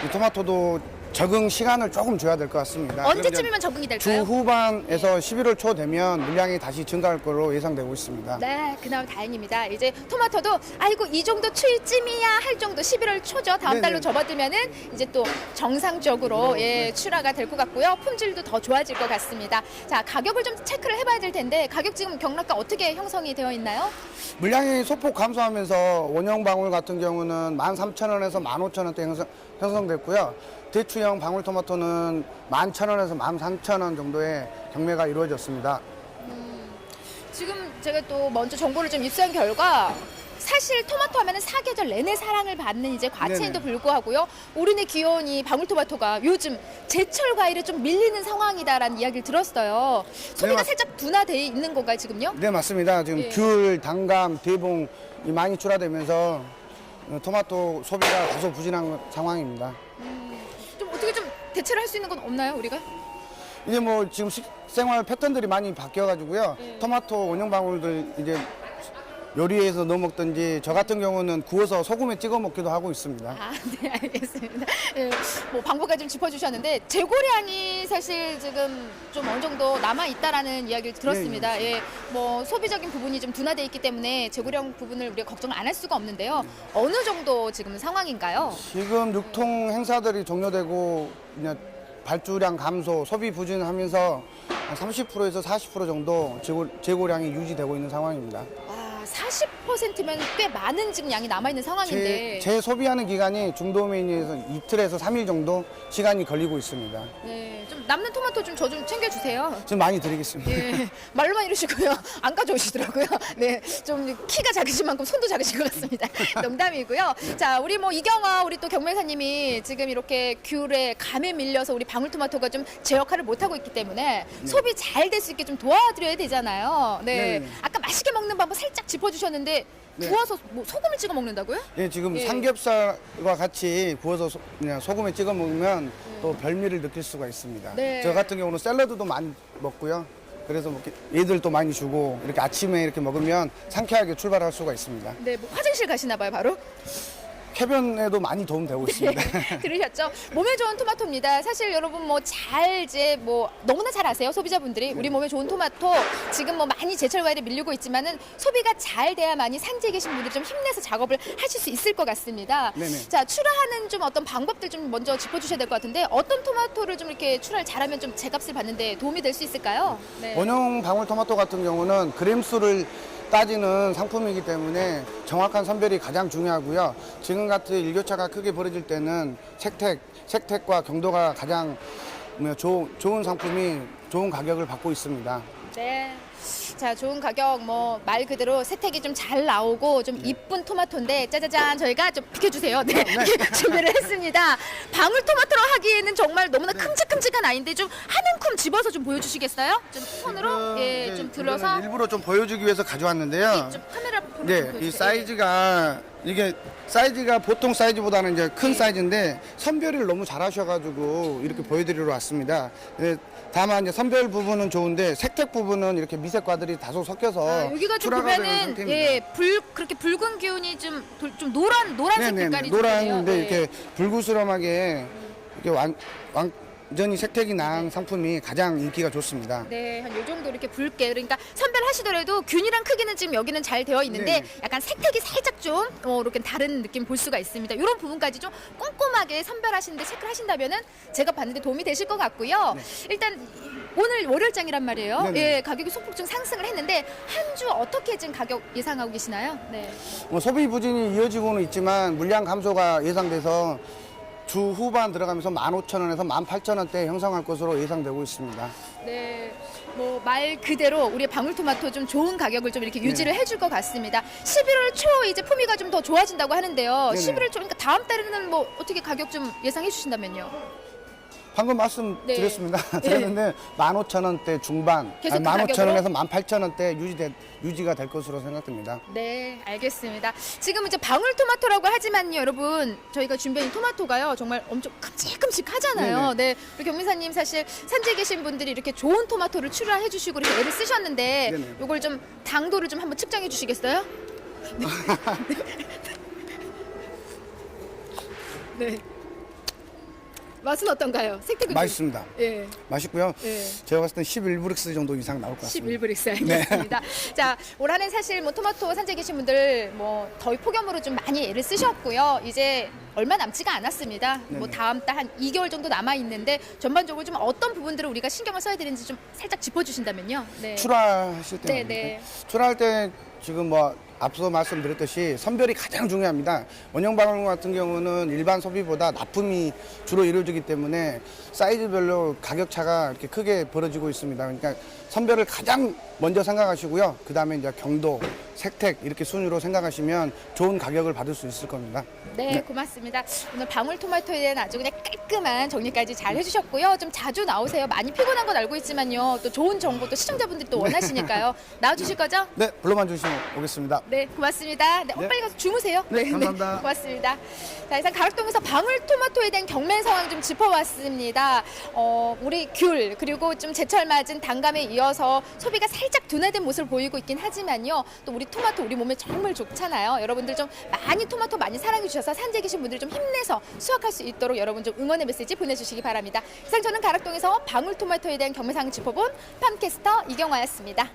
이 토마토도 적응 시간을 조금 줘야 될 것 같습니다. 언제쯤이면 적응이 주 될까요? 후반에서 11월 초 되면 물량이 다시 증가할 것으로 예상되고 있습니다. 네, 그나마 다행입니다. 이제 토마토도 아이고 이 정도 추위쯤이야 할 정도 11월 초죠. 다음 네네. 달로 접어들면은 이제 또 정상적으로 출하가 될 것 같고요. 품질도 더 좋아질 것 같습니다. 자, 가격을 좀 체크를 해봐야 될 텐데 가격 지금 경락가 어떻게 형성이 되어 있나요? 물량이 소폭 감소하면서 원형 방울 같은 경우는 13,000원에서 15,000원대 형성됐고요. 대추형 방울토마토는 11,000원에서 13,000원 정도의 경매가 이루어졌습니다. 지금 제가 또 먼저 정보를 좀 입수한 결과 사실 토마토 하면은 사계절 내내 사랑을 받는 이제 과채인도 네네. 불구하고요. 우리네 귀여운 방울토마토가 요즘 제철 과일에 좀 밀리는 상황이다라는 이야기를 들었어요. 소비가 네, 살짝 둔화되어 있는 건가요, 지금요? 네, 맞습니다. 지금 예. 귤, 당감, 대봉이 많이 출하되면서 토마토 소비가 다소 부진한 상황입니다. 좀 어떻게 좀 대체를 할 수 있는 건 없나요, 우리가? 이제 뭐 지금 식생활 패턴들이 많이 바뀌어가지고요. 토마토 원형 방울들 이제 요리해서 넣어 먹든지 저 같은 경우는 구워서 소금에 찍어 먹기도 하고 있습니다. 아, 네, 알겠습니다. 예, 뭐 방법까지 좀 짚어주셨는데 재고량이 사실 지금 좀 어느 정도 남아 있다라는 이야기를 들었습니다. 예, 뭐 소비적인 부분이 좀 둔화돼 있기 때문에 재고량 부분을 우리가 걱정 안 할 수가 없는데요. 어느 정도 지금 상황인가요? 지금 유통 행사들이 종료되고 그냥 발주량 감소, 소비 부진하면서 한 30%에서 40% 정도 재고량이 유지되고 있는 상황입니다. 와, 40%면 꽤 많은 지금 양이 남아있는 상황인데. 제 소비하는 기간이 중도메인에서 이틀에서 3일 정도 시간이 걸리고 있습니다. 네, 좀 남는 토마토 좀 저 좀 챙겨주세요. 좀 많이 드리겠습니다. 예, 말로만 이러시고요. 안 가져오시더라고요. 네, 좀 키가 작으신 만큼 손도 작으신 것 같습니다. 농담이고요. 자, 우리 뭐 이경아 우리 또 경매사님이 지금 이렇게 귤에 감에 밀려서 우리 방울토마토가 좀 제 역할을 못하고 있기 때문에 소비 잘 될 수 있게 좀 도와드려야 되잖아요. 네, 네네. 아까 맛있게 먹는 방법 살짝 짚어주셨는데 네. 구워서 뭐 소금을 찍어 먹는다고요? 예, 지금 예. 삼겹살과 같이 구워서 그냥 소금에 찍어 먹으면 또 별미를 느낄 수가 있습니다. 네. 저 같은 경우는 샐러드도 많이 먹고요. 그래서 뭐 이렇게 애들도 많이 주고 이렇게 아침에 이렇게 먹으면 상쾌하게 출발할 수가 있습니다. 네, 뭐 화장실 가시나 봐요, 바로. 쾌변에도 많이 도움되고 있습니다. 들으셨죠? 몸에 좋은 토마토입니다. 사실 여러분 뭐 잘 이제 뭐 너무나 잘 아세요, 소비자분들이. 우리 몸에 좋은 토마토 지금 뭐 많이 제철 과일에 밀리고 있지만은 소비가 잘 돼야만이 산지에 계신 분들이 좀 힘내서 작업을 하실 수 있을 것 같습니다. 네네. 자, 출하하는 좀 어떤 방법들 좀 먼저 짚어주셔야 될 것 같은데 어떤 토마토를 좀 이렇게 출하를 잘하면 좀 제값을 받는데 도움이 될 수 있을까요? 네. 원형 방울토마토 같은 경우는 그램수를 따지는 상품이기 때문에 정확한 선별이 가장 중요하고요. 지금 같은 일교차가 크게 벌어질 때는 색택과 경도가 가장 좋은 상품이 좋은 가격을 받고 있습니다. 네. 자, 좋은 가격 뭐 말 그대로 세택이 좀 잘 나오고 좀 이쁜 토마토인데 짜자잔 저희가 좀 비켜주세요. 네, 준비를 했습니다. 방울토마토로 하기에는 정말 너무나 큼직큼직한 아이인데 좀 한 움큼 집어서 좀 보여주시겠어요? 좀 손으로 예, 좀 들어서 이거는 일부러 좀 보여주기 위해서 가져왔는데요. 좀 카메라 보고 네, 좀 이 보여주세요. 사이즈가 보통 사이즈보다는 이제 큰 사이즈인데 선별을 너무 잘하셔가지고 이렇게 보여드리러 왔습니다. 네, 다만 이제 선별 부분은 좋은데 색택 부분은 이렇게 미색과들이 다소 섞여서 여기가 좀 출하가 되는 보면은 상태입니다. 예, 그렇게 붉은 기운이 좀 노란색 네네네. 빛깔이 좀 노란데 나네요. 이렇게 불구스름하게 이렇게 완전히 색택이 난 상품이 가장 인기가 좋습니다. 네, 한 요 정도 이렇게 붉게. 그러니까 선별하시더라도 균이랑 크기는 지금 여기는 잘 되어 있는데 네. 약간 색택이 살짝 좀 이렇게 다른 느낌 볼 수가 있습니다. 이런 부분까지 좀 꼼꼼하게 선별하시는데 체크를 하신다면은 제가 봤는데 도움이 되실 것 같고요. 네. 일단 오늘 월요일장이란 말이에요. 네네. 예, 가격이 소폭 좀 상승을 했는데 한 주 어떻게 지금 가격 예상하고 계시나요? 네. 뭐 소비 부진이 이어지고는 있지만 물량 감소가 예상돼서 주 후반 들어가면서 15,000원에서 18,000원대 형성할 것으로 예상되고 있습니다. 네. 뭐 말 그대로 우리 방울토마토 좀 좋은 가격을 좀 이렇게 유지를 해줄 것 같습니다. 11월 초 이제 품위가 좀 더 좋아진다고 하는데요. 네네. 11월 초 그러니까 다음 달에는 뭐 어떻게 가격 좀 예상해 주신다면요? 방금 말씀드렸습니다. 드렸는데 15,000원대 중반, 계속 그 15,000원에서 18,000원대 유지가 될 것으로 생각됩니다. 네, 알겠습니다. 지금 이제 방울토마토라고 하지만요, 여러분 저희가 준비한 이 토마토가요 정말 엄청 큼직큼직하잖아요. 네, 우리 경민사님 사실 산지에 계신 분들이 이렇게 좋은 토마토를 출하해 주시고 이렇게 애를 쓰셨는데 네네. 요걸 좀 당도를 좀 한번 측정해 주시겠어요? 네. 맛은 어떤가요? 색깔이 맛있습니다. 예. 맛있고요. 예. 제가 봤을 때 11브릭스 정도 이상 나올 것 같습니다. 11브릭스 알겠습니다. 자, 올 한해 사실 뭐 토마토 산지에 계신 분들 뭐 더위 폭염으로 좀 많이 애를 쓰셨고요. 이제 얼마 남지가 않았습니다. 뭐 네네. 다음 달 한 2개월 정도 남아 있는데 전반적으로 좀 어떤 부분들을 우리가 신경을 써야 되는지 좀 살짝 짚어주신다면요. 네. 출하하실 때 네. 출하할 때 지금 뭐 앞서 말씀드렸듯이 선별이 가장 중요합니다. 원형 같은 경우는 일반 소비보다 납품이 주로 이루어지기 때문에 사이즈별로 가격 차가 이렇게 크게 벌어지고 있습니다. 그러니까 선별을 가장 먼저 생각하시고요. 그 다음에 이제 경도, 색택 이렇게 순위로 생각하시면 좋은 가격을 받을 수 있을 겁니다. 네, 고맙습니다. 오늘 방울토마토에 대한 아주 그냥 깔끔한 정리까지 잘 해주셨고요. 좀 자주 나오세요. 많이 피곤한 건 알고 있지만요. 또 좋은 정보 또 시청자분들이 또 원하시니까요. 나와주실 거죠? 네, 불러만 주시면 오겠습니다. 네, 고맙습니다. 네, 네. 빨리 가서 주무세요. 네, 감사합니다. 고맙습니다. 자, 이상 가락동에서 방울토마토에 대한 경매 상황 좀 짚어봤습니다. 우리 귤 그리고 좀 제철 맞은 단감에 이어서 소비가 살짝 둔화된 모습을 보이고 있긴 하지만요. 또 우리 토마토 우리 몸에 정말 좋잖아요. 여러분들 좀 많이 토마토 많이 사랑해 주셔서 산지에 계신 분들 좀 힘내서 수확할 수 있도록 여러분 좀 응원의 메시지 보내주시기 바랍니다. 이상 저는 가락동에서 방울토마토에 대한 경매 상황 짚어본 팜캐스터 이경화였습니다.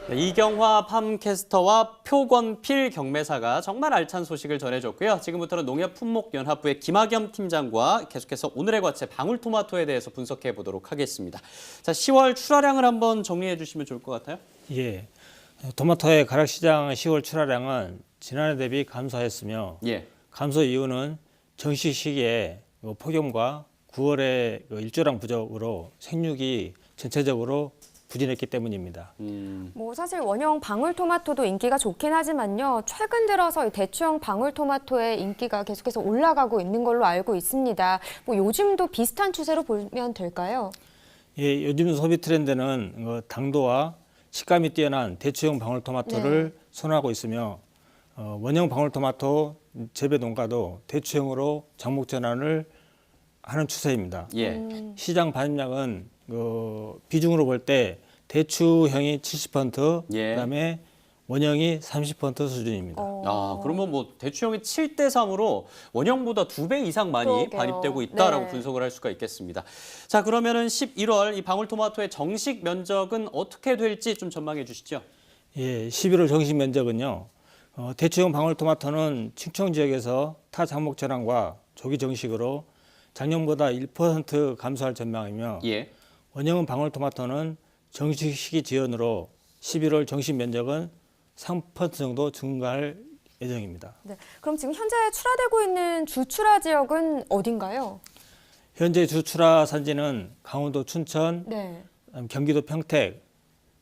네, 이경화 팜캐스터와 표권필 경매사가 정말 알찬 소식을 전해줬고요. 지금부터는 농협품목연합부의 김학겸 팀장과 계속해서 오늘의 과체 방울토마토에 대해서 분석해 보도록 하겠습니다. 자, 10월 출하량을 한번 정리해 주시면 좋을 것 같아요. 예. 토마토의 가락 시장 10월 출하량은 지난해 대비 감소했으며 예. 감소 이유는 정시 시기에 폭염과 9월의 일조량 부족으로 생육이 전체적으로 부진했기 때문입니다. 뭐 사실 원형 방울토마토도 인기가 좋긴 하지만요. 최근 들어서 이 대추형 방울토마토의 인기가 계속해서 올라가고 있는 걸로 알고 있습니다. 뭐 요즘도 비슷한 추세로 보면 될까요? 예, 요즘 소비 트렌드는 당도와 식감이 뛰어난 대추형 방울토마토를 선호하고 있으며 원형 방울토마토 재배 농가도 대추형으로 작목 전환을 하는 추세입니다. 예. 시장 반입량은 비중으로 볼 때 대추형이 70%, 예. 그다음에 원형이 30% 수준입니다. 아, 그러면 뭐 대추형이 7대 3으로 원형보다 2배 이상 많이 그러게요. 반입되고 있다라고 네. 분석을 할 수가 있겠습니다. 자, 그러면은 11월 이 방울토마토의 정식 면적은 어떻게 될지 좀 전망해 주시죠. 예, 11월 정식 면적은요. 대추형 방울토마토는 충청 지역에서 타 작목 전환과 조기 정식으로 작년보다 1% 감소할 전망이며 예. 원형은 방울토마토는 정식 시기 지연으로 11월 정식 면적은 3% 정도 증가할 예정입니다. 네. 그럼 지금 현재 출하되고 있는 주출하 지역은 어딘가요? 현재 주출하 산지는 강원도 춘천, 네. 경기도 평택,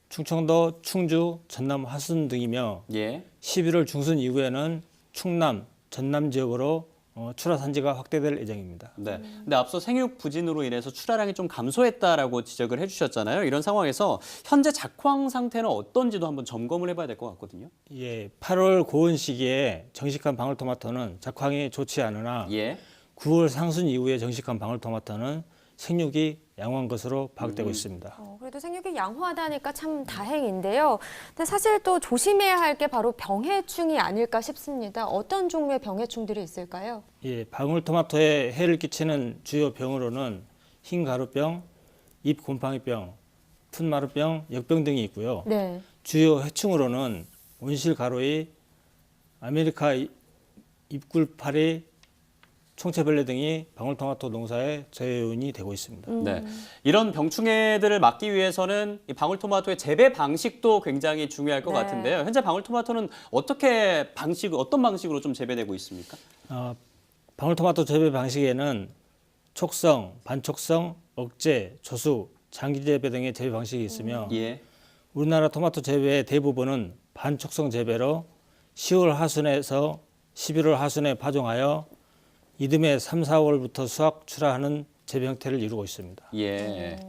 충청도 충주, 전남 화순 등이며 예. 11월 중순 이후에는 충남, 전남 지역으로 출하 산지가 확대될 예정입니다. 네. 근데 앞서 생육 부진으로 인해서 출하량이 좀 감소했다라고 지적을 해주셨잖아요. 이런 상황에서 현재 작황 상태는 어떤지도 한번 점검을 해봐야 될 것 같거든요. 예, 8월 고온 시기에 정식한 방울토마토는 작황이 좋지 않으나 예. 9월 상순 이후에 정식한 방울토마토는 생육이 양호한 것으로 파악되고 있습니다. 그래도 생육이 양호하다니까 참 다행인데요. 근데 사실 또 조심해야 할 게 바로 병해충이 아닐까 싶습니다. 어떤 종류의 병해충들이 있을까요? 예, 방울토마토에 해를 끼치는 주요 병으로는 흰가루병, 잎곰팡이병, 풋마루병, 역병 등이 있고요. 네. 주요 해충으로는 온실가루이, 아메리카 잎굴파리, 총체벌레 등이 방울토마토 농사의 저해 요인이 되고 있습니다. 네, 이런 병충해들을 막기 위해서는 이 방울토마토의 재배 방식도 굉장히 중요할 것 네. 같은데요. 현재 방울토마토는 어떤 방식으로 좀 재배되고 있습니까? 방울토마토 재배 방식에는 촉성, 반촉성, 억제, 조수, 장기 재배 등의 재배 방식이 있으며 예. 우리나라 토마토 재배의 대부분은 반촉성 재배로 10월 하순에서 11월 하순에 파종하여 이듬해 3, 4월부터 수확 출하하는 재배 형태를 이루고 있습니다. 예.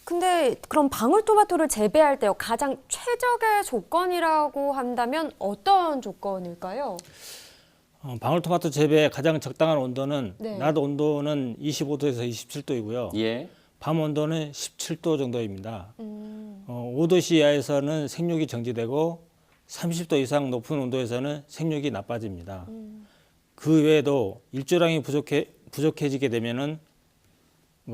근데 그럼 방울토마토를 재배할 때요, 가장 최적의 조건이라고 한다면 어떤 조건일까요? 방울토마토 재배의 가장 적당한 온도는 네. 낮 온도는 25도에서 27도이고요. 예. 밤 온도는 17도 정도입니다. 5도 이하에서는 생육이 정지되고 30도 이상 높은 온도에서는 생육이 나빠집니다. 그 외에도 일조량이 부족해지게 되면은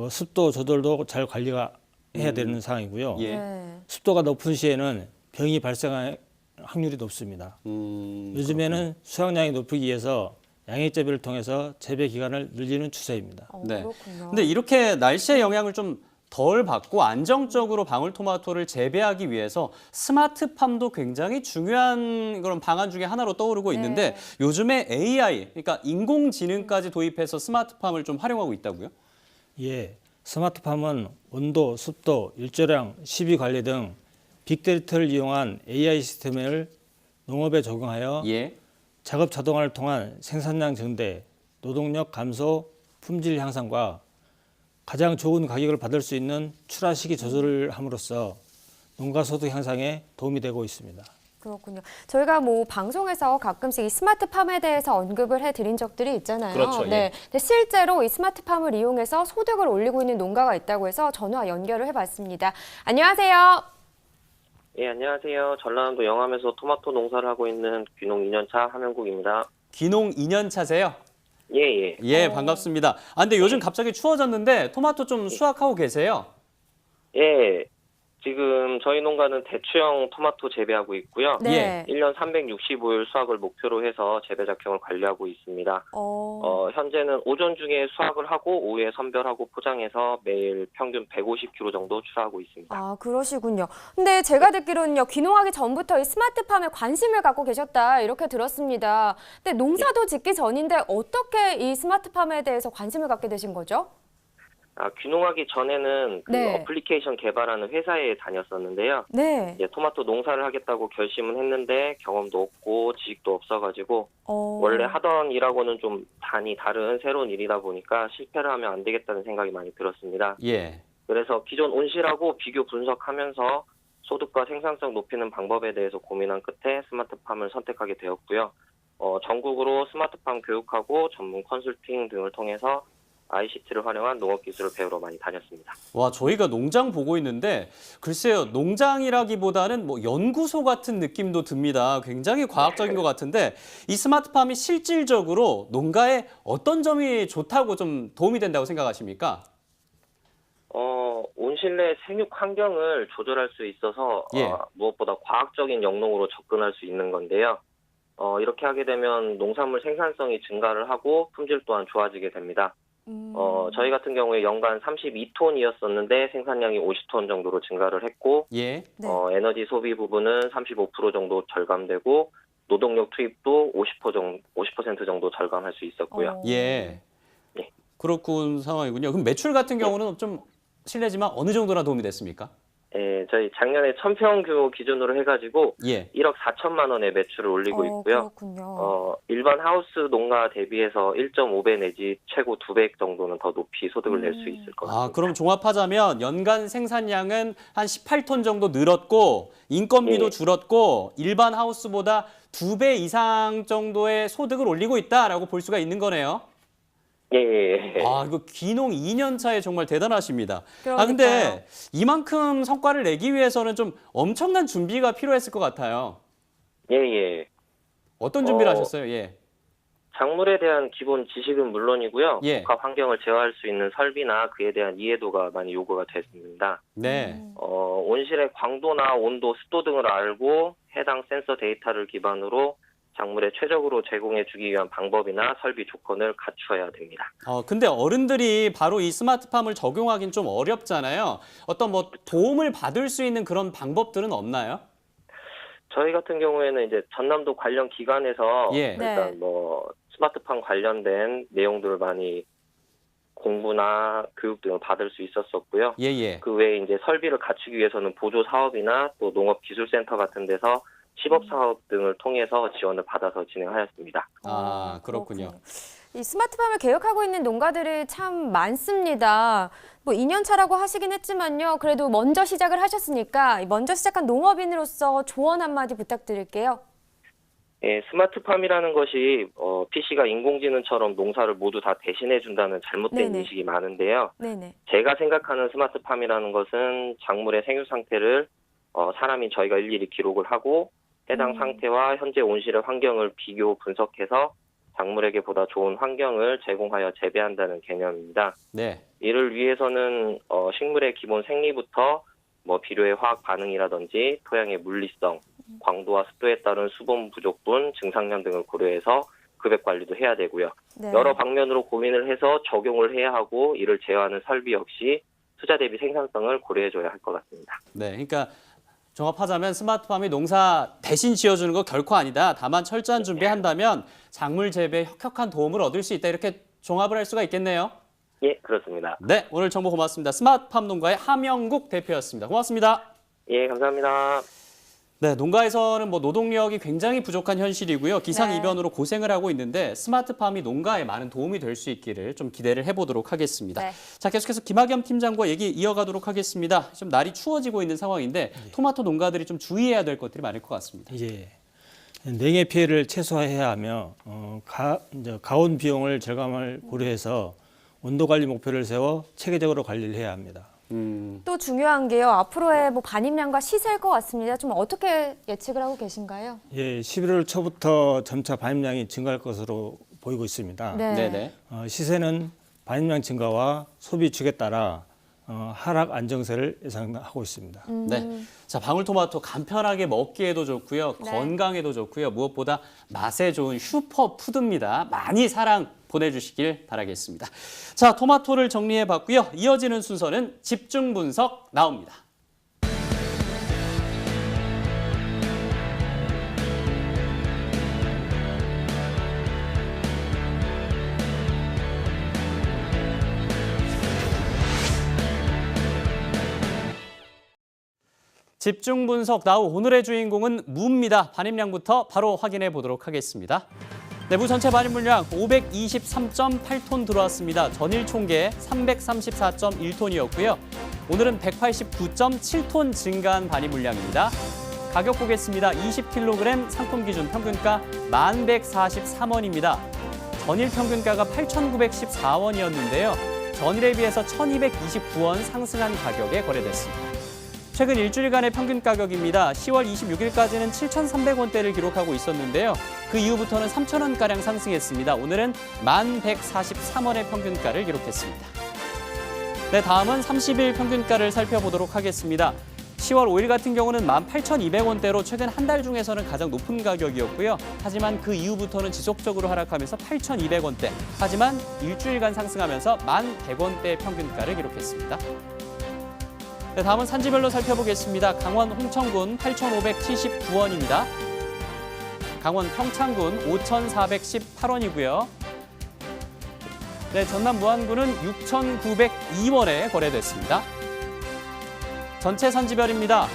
습도 조절도 잘 관리가 해야 되는 상황이고요. 예. 네. 습도가 높은 시에는 병이 발생할 확률이 높습니다. 요즘에는 수확량이 높이기 위해서 양액 재배를 통해서 재배 기간을 늘리는 추세입니다. 네. 그렇군요. 근데 이렇게 날씨의 영향을 좀 덜 받고 안정적으로 방울토마토를 재배하기 위해서 스마트팜도 굉장히 중요한 그런 방안 중에 하나로 떠오르고 있는데 요즘에 AI, 그러니까 인공지능까지 도입해서 스마트팜을 좀 활용하고 있다고요? 예, 스마트팜은 온도, 습도, 일조량, 시비 관리 등 빅데이터를 이용한 AI 시스템을 농업에 적용하여 예. 작업 자동화를 통한 생산량 증대, 노동력 감소, 품질 향상과 가장 좋은 가격을 받을 수 있는 출하 시기 조절을 함으로써 농가 소득 향상에 도움이 되고 있습니다. 그렇군요. 저희가 뭐 방송에서 가끔씩 이 스마트팜에 대해서 언급을 해드린 적들이 있잖아요. 그렇죠, 예. 네. 근데 실제로 이 스마트팜을 이용해서 소득을 올리고 있는 농가가 있다고 해서 전화 연결을 해봤습니다. 안녕하세요. 예, 안녕하세요. 전라남도 영암에서 토마토 농사를 하고 있는 귀농 2년차 함영국입니다. 귀농 2년 차세요? 예, 예. 예, 반갑습니다. 근데 요즘 갑자기 추워졌는데 토마토 좀 수확하고 계세요? 예, 지금 저희 농가는 대추형 토마토 재배하고 있고요. 네. 1년 365일 수확을 목표로 해서 재배 작형을 관리하고 있습니다. 현재는 오전 중에 수확을 하고 오후에 선별하고 포장해서 매일 평균 150kg 정도 출하하고 있습니다. 아, 그러시군요. 근데 제가 듣기로는요, 귀농하기 전부터 이 스마트팜에 관심을 갖고 계셨다 이렇게 들었습니다. 근데 농사도 짓기 전인데 어떻게 이 스마트팜에 대해서 관심을 갖게 되신 거죠? 귀농하기 전에는 그 네. 어플리케이션 개발하는 회사에 다녔었는데요. 네. 이제 토마토 농사를 하겠다고 결심은 했는데 경험도 없고 지식도 없어가지고 원래 하던 일하고는 좀 다른 새로운 일이다 보니까 실패를 하면 안 되겠다는 생각이 많이 들었습니다. 예. 그래서 기존 온실하고 비교 분석하면서 소득과 생산성 높이는 방법에 대해서 고민한 끝에 스마트팜을 선택하게 되었고요. 전국으로 스마트팜 교육하고 전문 컨설팅 등을 통해서 ICT를 활용한 농업 기술을 배우러 많이 다녔습니다. 와, 저희가 농장 보고 있는데 글쎄요, 농장이라기보다는 뭐 연구소 같은 느낌도 듭니다. 굉장히 과학적인 것 같은데 이 스마트팜이 실질적으로 농가에 어떤 점이 좋다고 좀 도움이 된다고 생각하십니까? 온실내 생육 환경을 조절할 수 있어서 예. 무엇보다 과학적인 영농으로 접근할 수 있는 건데요. 이렇게 하게 되면 농산물 생산성이 증가를 하고 품질 또한 좋아지게 됩니다. 저희 같은 경우에 연간 32톤이었었는데 생산량이 50톤 정도로 증가를 했고, 예. 에너지 소비 부분은 35% 정도 절감되고, 노동력 투입도 50% 정도 절감할 수 있었고요. 예. 예. 그렇군 상황이군요. 그럼 매출 같은 경우는 좀 실례지만 어느 정도나 도움이 됐습니까? 예, 저희 작년에 1000평 규모 기준으로 해가지고 예. 1억 4천만 원의 매출을 올리고 있고요. 그렇군요. 일반 하우스 농가 대비해서 1.5배 내지 최고 2배 정도는 더 높이 소득을 낼 수 있을 것 같습니다. 그럼 종합하자면 연간 생산량은 한 18톤 정도 늘었고 인건비도 예. 줄었고 일반 하우스보다 2배 이상 정도의 소득을 올리고 있다라고 볼 수가 있는 거네요. 예. 이거 귀농 2년 차에 정말 대단하십니다. 그러니까요. 근데 이만큼 성과를 내기 위해서는 좀 엄청난 준비가 필요했을 것 같아요. 예. 어떤 준비를 하셨어요? 예. 작물에 대한 기본 지식은 물론이고요. 예. 복합 환경을 제어할 수 있는 설비나 그에 대한 이해도가 많이 요구가 됐습니다. 네. 온실의 광도나 온도, 습도 등을 알고 해당 센서 데이터를 기반으로 작물에 최적으로 제공해주기 위한 방법이나 설비 조건을 갖추어야 됩니다. 근데 어른들이 바로 이 스마트팜을 적용하긴 좀 어렵잖아요. 어떤 뭐 도움을 받을 수 있는 그런 방법들은 없나요? 저희 같은 경우에는 이제 전남도 관련 기관에서 예. 일단 뭐 스마트팜 관련된 내용들을 많이 공부나 교육 등을 받을 수 있었었고요. 예. 그 외에 이제 설비를 갖추기 위해서는 보조 사업이나 또 농업기술센터 같은 데서 시범 사업 등을 통해서 지원을 받아서 진행하였습니다. 아, 그렇군요. 이 스마트팜을 계획하고 있는 농가들이 참 많습니다. 뭐 2년 차라고 하시긴 했지만요. 그래도 먼저 시작을 하셨으니까 먼저 시작한 농업인으로서 조언 한마디 부탁드릴게요. 예, 스마트팜이라는 것이 PC가 인공지능처럼 농사를 모두 다 대신해준다는 잘못된 네네. 인식이 많은데요. 네네. 제가 생각하는 스마트팜이라는 것은 작물의 생육 상태를 사람인 저희가 일일이 기록을 하고 해당 상태와 현재 온실의 환경을 비교 분석해서 작물에게 보다 좋은 환경을 제공하여 재배한다는 개념입니다. 네. 이를 위해서는 식물의 기본 생리부터 뭐 비료의 화학 반응이라든지 토양의 물리성, 광도와 습도에 따른 수분 부족분, 증상량 등을 고려해서 급액 관리도 해야 되고요. 네. 여러 방면으로 고민을 해서 적용을 해야 하고 이를 제어하는 설비 역시 투자 대비 생산성을 고려해줘야 할 것 같습니다. 네, 그러니까 종합하자면 스마트팜이 농사 대신 지어주는 거 결코 아니다. 다만 철저한 준비한다면 작물 재배에 혁혁한 도움을 얻을 수 있다. 이렇게 종합을 할 수가 있겠네요. 예, 그렇습니다. 네, 오늘 정보 고맙습니다. 스마트팜 농가의 함영국 대표였습니다. 고맙습니다. 예, 감사합니다. 네, 농가에서는 뭐 노동력이 굉장히 부족한 현실이고요. 기상이변으로 고생을 하고 있는데 스마트팜이 농가에 많은 도움이 될 수 있기를 좀 기대를 해보도록 하겠습니다. 네. 자, 계속해서 김학겸 팀장과 얘기 이어가도록 하겠습니다. 좀 날이 추워지고 있는 상황인데 토마토 농가들이 좀 주의해야 될 것들이 많을 것 같습니다. 예. 냉해 피해를 최소화해야 하며 가온 비용을 절감을 고려해서 온도 관리 목표를 세워 체계적으로 관리를 해야 합니다. 또 중요한 게요. 앞으로의 뭐 반입량과 시세일 것 같습니다. 좀 어떻게 예측을 하고 계신가요? 예, 11월 초부터 점차 반입량이 증가할 것으로 보이고 있습니다. 네. 네네. 시세는 반입량 증가와 소비 축에 따라 하락 안정세를 예상하고 있습니다. 네. 자, 방울토마토 간편하게 먹기에도 좋고요. 네. 건강에도 좋고요. 무엇보다 맛에 좋은 슈퍼푸드입니다. 많이 사랑 보내주시길 바라겠습니다. 자, 토마토를 정리해봤고요. 이어지는 순서는 집중 분석 나옵니다. 집중 분석 나우 오늘의 주인공은 무입니다. 반입량부터 바로 확인해 보도록 하겠습니다. 내부 전체 반입 물량 523.8톤 들어왔습니다. 전일 총계 334.1톤이었고요. 오늘은 189.7톤 증가한 반입 물량입니다. 가격 보겠습니다. 20kg 상품 기준 평균가 1143원입니다. 전일 평균가가 8,914원이었는데요. 전일에 비해서 1,229원 상승한 가격에 거래됐습니다. 최근 일주일간의 평균 가격입니다. 10월 26일까지는 7,300원대를 기록하고 있었는데요. 그 이후부터는 3,000원가량 상승했습니다. 오늘은 1,143원의 평균가를 기록했습니다. 네, 다음은 30일 평균가를 살펴보도록 하겠습니다. 10월 5일 같은 경우는 18,200원대로 최근 한 달 중에서는 가장 높은 가격이었고요. 하지만 그 이후부터는 지속적으로 하락하면서 8,200원대. 하지만 일주일간 상승하면서 1,100원대의 평균가를 기록했습니다. 네, 다음은 산지별로 살펴보겠습니다. 강원 홍천군 8,579원입니다. 강원 평창군 5,418원이고요. 네, 전남 무안군은 6,902원에 거래됐습니다. 전체 산지별입니다.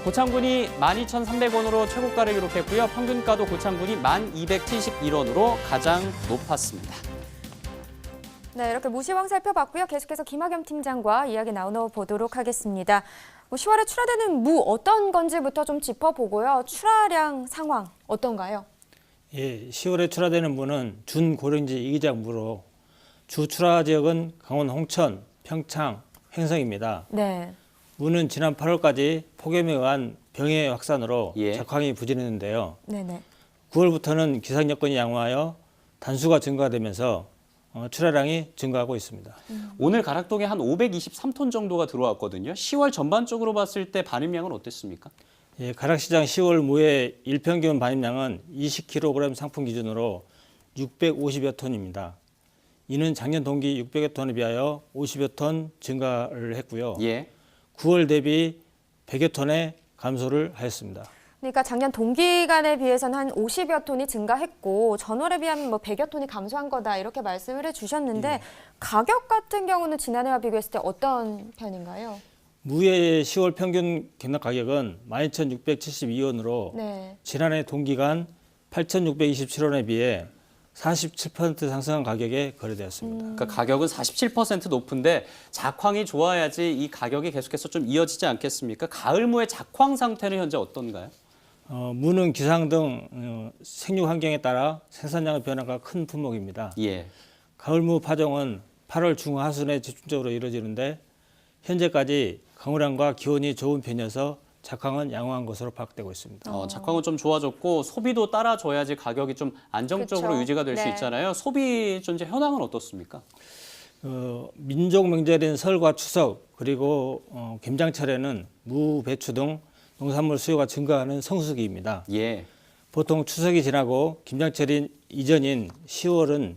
고창군이 12,300원으로 최고가를 기록했고요. 평균가도 고창군이 1,271원으로 가장 높았습니다. 네, 이렇게 무시황 살펴봤고요. 계속해서 김학겸 팀장과 이야기 나눠보도록 하겠습니다. 10월에 출하되는 무 어떤 건지부터 좀 짚어보고요. 출하량 상황 어떤가요? 예, 10월에 출하되는 무는 준고령지 이기작 무로 주 출하 지역은 강원 홍천, 평창, 횡성입니다. 네. 무는 지난 8월까지 폭염에 의한 병해 확산으로 예. 작황이 부진했는데요. 네네. 9월부터는 기상 여건이 양호하여 단수가 증가되면서 출하량이 증가하고 있습니다. 오늘 가락동에 한 523톤 정도가 들어왔거든요. 10월 전반적으로 봤을 때 반입량은 어땠습니까? 예, 가락시장 10월 무의 일평균 반입량은 20kg 상품 기준으로 650여 톤입니다. 이는 작년 동기 600여 톤에 비하여 50여 톤 증가를 했고요. 예. 9월 대비 100여 톤의 감소를 하였습니다. 그러니까 작년 동기간에 비해서는 한 50여 톤이 증가했고 전월에 비하면 뭐 100여 톤이 감소한 거다 이렇게 말씀을 해주셨는데 가격 같은 경우는 지난해와 비교했을 때 어떤 편인가요? 무의 10월 평균 경락 가격은 12,672원으로 네. 지난해 동기간 8,627원에 비해 47% 상승한 가격에 거래되었습니다. 그러니까 가격은 47% 높은데 작황이 좋아야지 이 가격이 계속해서 좀 이어지지 않겠습니까? 가을무의 작황 상태는 현재 어떤가요? 무는 기상 등 생육 환경에 따라 생산량의 변화가 큰 품목입니다. 예. 가을무 파종은 8월 중하순에 집중적으로 이루어지는데 현재까지 강우량과 기온이 좋은 편이어서 작황은 양호한 것으로 파악되고 있습니다. 작황은 좀 좋아졌고 소비도 따라줘야지 가격이 좀 안정적으로 그쵸. 유지가 될 수 네. 있잖아요. 소비 전체 현황은 어떻습니까? 민족 명절인 설과 추석 그리고 김장철에는 무, 배추 등 농산물 수요가 증가하는 성수기입니다. 예. 보통 추석이 지나고 김장철인 이전인 10월은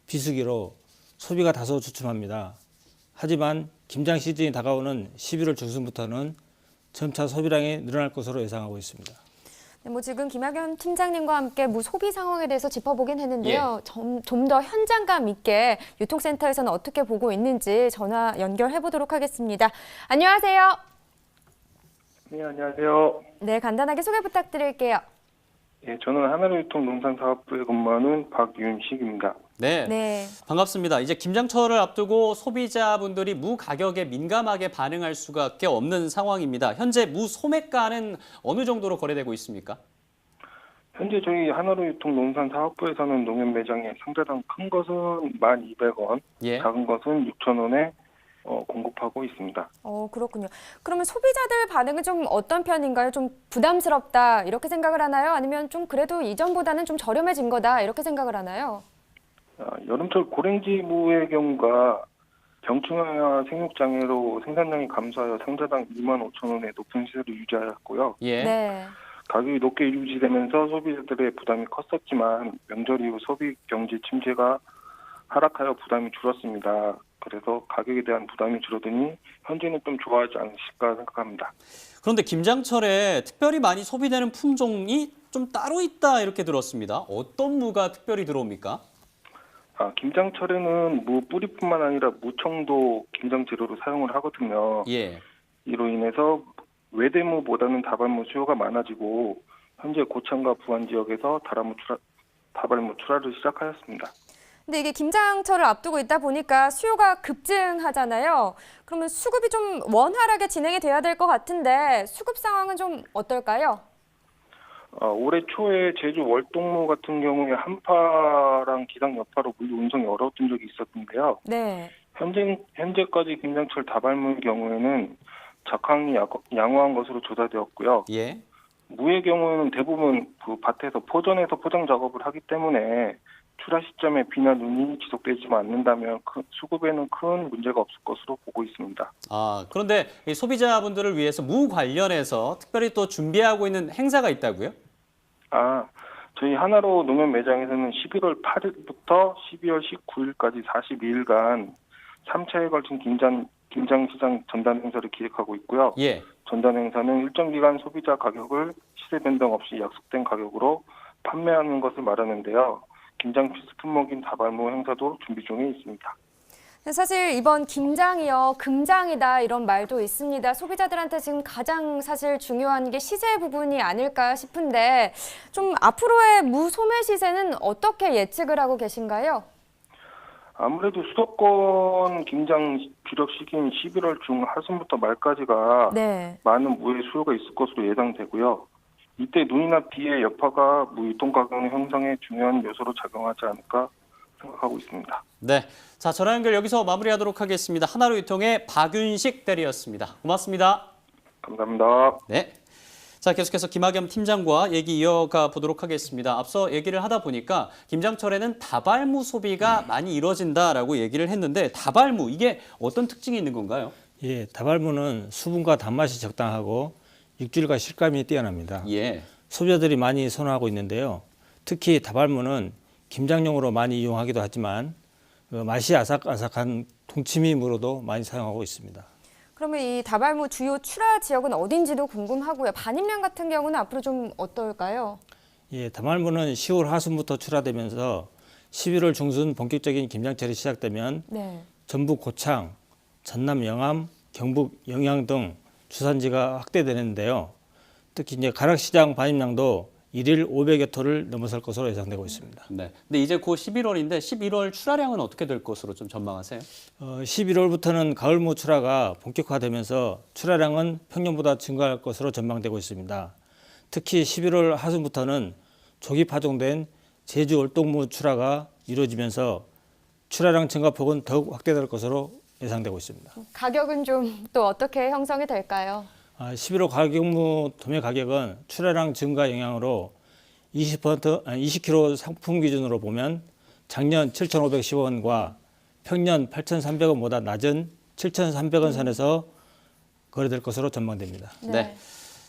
비수기로 소비가 다소 주춤합니다. 하지만 김장 시즌이 다가오는 11월 중순부터는 점차 소비량이 늘어날 것으로 예상하고 있습니다. 네, 뭐 지금 김학연 팀장님과 함께 무 소비 상황에 대해서 짚어보긴 했는데요. 좀 더 현장감 있게 유통센터에서는 어떻게 보고 있는지 전화 연결해 보도록 하겠습니다. 안녕하세요. 네, 안녕하세요. 네, 간단하게 소개 부탁드릴게요. 예, 저는 하나로유통농산사업부에 근무하는 박윤식입니다. 네. 네. 반갑습니다. 이제 김장철을 앞두고 소비자분들이 무 가격에 민감하게 반응할 수밖에 없는 상황입니다. 현재 무 소매가는 어느 정도로 거래되고 있습니까? 현재 저희 하나로유통농산사업부에서는 농협 매장에 상자당 큰 것은 1,200원, 예. 작은 것은 6,000원에 공급하고 있습니다. 그렇군요. 그러면 소비자들 반응은 좀 어떤 편인가요? 좀 부담스럽다 이렇게 생각을 하나요? 아니면 좀 그래도 이전보다는 좀 저렴해진 거다 이렇게 생각을 하나요? 여름철 고랭지 무의 경우가 병충해와 생육장애로 생산량이 감소하여 상자당 25,000원의 높은 시세를 유지하였고요. 예. 네. 가격이 높게 유지되면서 소비자들의 부담이 컸었지만 명절 이후 소비 경제 침체가 하락하여 부담이 줄었습니다. 그래서 가격에 대한 부담이 줄어드니 현재는 좀 좋아하지 않으실까 생각합니다. 그런데 김장철에 특별히 많이 소비되는 품종이 좀 따로 있다 이렇게 들었습니다. 어떤 무가 특별히 들어옵니까? 김장철에는 무 뿌리뿐만 아니라 무청도 김장 재료로 사용을 하거든요. 예. 이로 인해서 외대무보다는 다발무 수요가 많아지고 현재 고창과 부안 지역에서 다발무 출하를 시작하였습니다. 근데 이게 김장철을 앞두고 있다 보니까 수요가 급증하잖아요. 그러면 수급이 좀 원활하게 진행이 돼야 될 것 같은데 수급 상황은 좀 어떨까요? 올해 초에 제주 월동무 같은 경우에 한파랑 기상 여파로 물류 운송이 어려웠던 적이 있었는데요. 네. 현재까지 김장철 다발무의 경우에는 작황이 양호한 것으로 조사되었고요. 예. 무의 경우는 대부분 그 밭에서 포전해서 포장 작업을 하기 때문에 출하 시점에 비나 눈이 지속되지 않는다면 수급에는 큰 문제가 없을 것으로 보고 있습니다. 그런데 이 소비자분들을 위해서 무 관련해서 특별히 또 준비하고 있는 행사가 있다고요? 저희 하나로 농협 매장에서는 11월 8일부터 12월 19일까지 42일간 3차에 걸친 김장시장 전단 행사를 기획하고 있고요. 예. 전단 행사는 일정 기간 소비자 가격을 시세 변동 없이 약속된 가격으로 판매하는 것을 말하는데요. 김장 필수 품목인 다발무 행사도 준비 중에 있습니다. 사실 이번 김장이요, 금장이다 이런 말도 있습니다. 소비자들한테 지금 가장 사실 중요한 게 시세 부분이 아닐까 싶은데 좀 앞으로의 무 소매 시세는 어떻게 예측을 하고 계신가요? 아무래도 수도권 김장 주력 시기인 11월 중하순부터 말까지가 네. 많은 무의 수요가 있을 것으로 예상되고요. 이때 눈이나 비의 여파가 무 유통 가격 형성에 중요한 요소로 작용하지 않을까 생각하고 있습니다. 네, 자 전화 연결 여기서 마무리하도록 하겠습니다. 하나로유통의 박윤식 대리였습니다. 고맙습니다. 감사합니다. 네. 자, 계속해서 김학연 팀장과 얘기 이어가 보도록 하겠습니다. 앞서 얘기를 하다 보니까 김장철에는 다발무 소비가 많이 이루어진다라고 얘기를 했는데 다발무 이게 어떤 특징이 있는 건가요? 예, 다발무는 수분과 단맛이 적당하고 육질과 식감이 뛰어납니다. 예. 소비자들이 많이 선호하고 있는데요. 특히 다발무는 김장용으로 많이 이용하기도 하지만 맛이 아삭아삭한 동치미무로도 많이 사용하고 있습니다. 그러면 이 다발무 주요 출하 지역은 어딘지도 궁금하고요. 반입량 같은 경우는 앞으로 좀 어떨까요? 예, 다발무는 10월 하순부터 출하되면서 11월 중순 본격적인 김장철이 시작되면 네. 전북 고창, 전남 영암, 경북 영양 등 주산지가 확대되는데요. 특히 이제 가락시장 반입량도 1일 500여 톤을 넘어설 것으로 예상되고 있습니다. 네. 근데 이제 곧 11월인데 11월 출하량은 어떻게 될 것으로 좀 전망하세요? 11월부터는 가을무 출하가 본격화되면서 출하량은 평년보다 증가할 것으로 전망되고 있습니다. 특히 11월 하순부터는 조기 파종된 제주 월동무 출하가 이루어지면서 출하량 증가폭은 더욱 확대될 것으로 예상되고 있습니다. 가격은 좀 또 어떻게 형성이 될까요? 11월 가격무 도매 가격은 출하량 증가 영향으로 20kg 상품 기준으로 보면 작년 7,510원과 평년 8,300원보다 낮은 7,300원 선에서 거래될 것으로 전망됩니다. 네.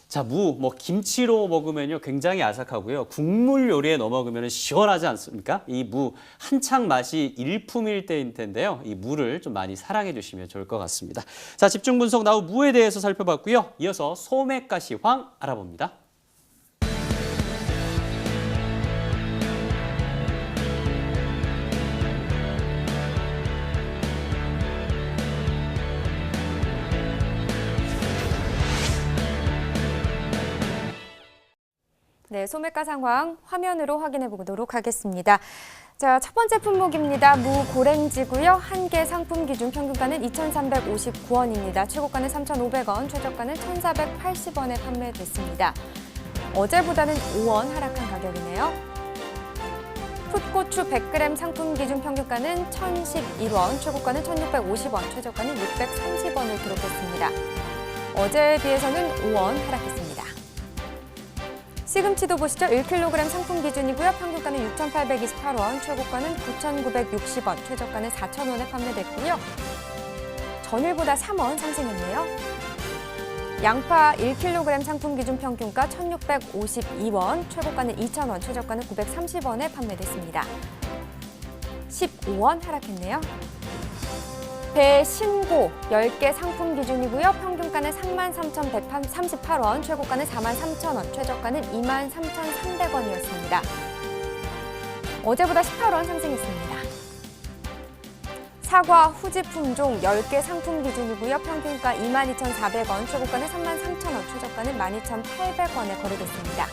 자, 무, 김치로 먹으면요 굉장히 아삭하고요. 국물 요리에 넣어 먹으면 시원하지 않습니까? 이 무 한창 맛이 일품일 때인 텐데요. 이 무를 좀 많이 사랑해 주시면 좋을 것 같습니다. 자, 집중 분석 나우 무에 대해서 살펴봤고요. 이어서 소매가시황 알아봅니다. 네, 소매가 상황 화면으로 확인해 보도록 하겠습니다. 자, 첫 번째 품목입니다. 무 고랭지고요. 한 개 상품 기준 평균가는 2,359원입니다. 최고가는 3,500원, 최저가는 1,480원에 판매됐습니다. 어제보다는 5원 하락한 가격이네요. 풋고추 100g 상품 기준 평균가는 1,011원, 최고가는 1,650원, 최저가는 630원을 기록했습니다. 어제에 비해서는 5원 하락했습니다. 시금치도 보시죠. 1kg 상품 기준이고요. 평균가는 6,828원, 최고가는 9,960원, 최저가는 4,000원에 판매됐고요. 전일보다 3원 상승했네요. 양파 1kg 상품 기준 평균가 1,652원, 최고가는 2,000원, 최저가는 930원에 판매됐습니다. 15원 하락했네요. 배 신고 10개 상품 기준이고요. 평균가는 33,138원, 최고가는 43,000원, 최저가는 23,300원이었습니다. 어제보다 18원 상승했습니다. 사과 후지 품종 10개 상품 기준이고요. 평균가 22,400원, 최고가는 33,000원, 최저가는 12,800원에 거래됐습니다.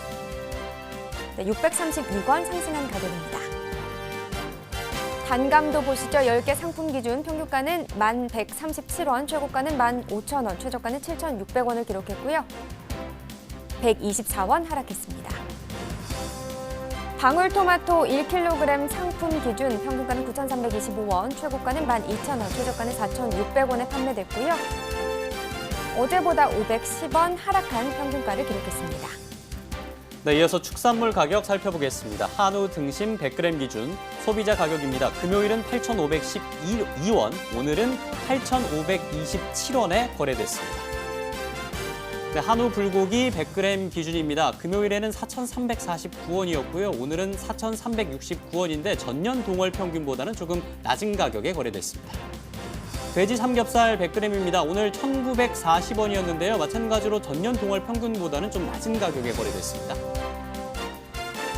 네, 632원 상승한 가격입니다. 단감도 보시죠. 10개 상품 기준 평균가는 1,137원, 최고가는 15,000원, 최저가는 7,600원을 기록했고요. 124원 하락했습니다. 방울토마토 1kg 상품 기준 평균가는 9,325원, 최고가는 12,000원, 최저가는 4,600원에 판매됐고요. 어제보다 510원 하락한 평균가를 기록했습니다. 네, 이어서 축산물 가격 살펴보겠습니다. 한우 등심 100g 기준 소비자 가격입니다. 금요일은 8,512원, 오늘은 8,527원에 거래됐습니다. 네, 한우 불고기 100g 기준입니다. 금요일에는 4,349원이었고요. 오늘은 4,369원인데 전년 동월 평균보다는 조금 낮은 가격에 거래됐습니다. 돼지 삼겹살 100g입니다. 오늘 1,940원이었는데요. 마찬가지로 전년 동월 평균보다는 좀 낮은 가격에 거래됐습니다.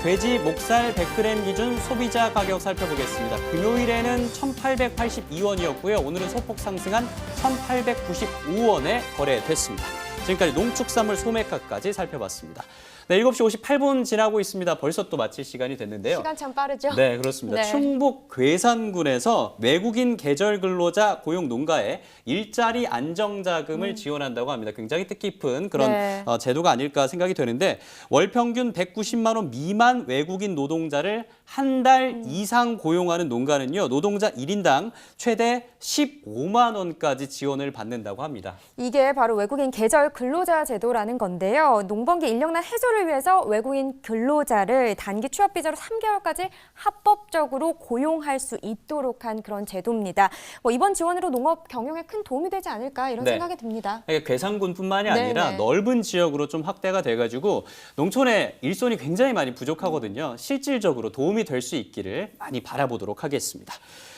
돼지 목살 100g 기준 소비자 가격 살펴보겠습니다. 금요일에는 1,882원이었고요. 오늘은 소폭 상승한 1,895원에 거래됐습니다. 지금까지 농축산물 소매가까지 살펴봤습니다. 네, 7시 58분 지나고 있습니다. 벌써 또 마칠 시간이 됐는데요. 시간 참 빠르죠? 네, 그렇습니다. 네. 충북 괴산군에서 외국인 계절 근로자 고용 농가에 일자리 안정자금을 지원한다고 합니다. 굉장히 뜻깊은 그런 네. 제도가 아닐까 생각이 되는데 월 평균 190만 원 미만 외국인 노동자를 한 달 이상 고용하는 농가는요. 노동자 1인당 최대 15만 원까지 지원을 받는다고 합니다. 이게 바로 외국인 계절 근로자 제도라는 건데요. 농번기 인력난 해소를 위해서 외국인 근로자를 단기 취업 비자로 3개월까지 합법적으로 고용할 수 있도록 한 그런 제도입니다. 이번 지원으로 농업 경영에 큰 도움이 되지 않을까 이런 네. 생각이 듭니다. 괴산군뿐만이 아니라 네네. 넓은 지역으로 좀 확대가 돼가지고 농촌에 일손이 굉장히 많이 부족하거든요. 실질적으로 도움이 될 수 있기를 많이 바라보도록 하겠습니다.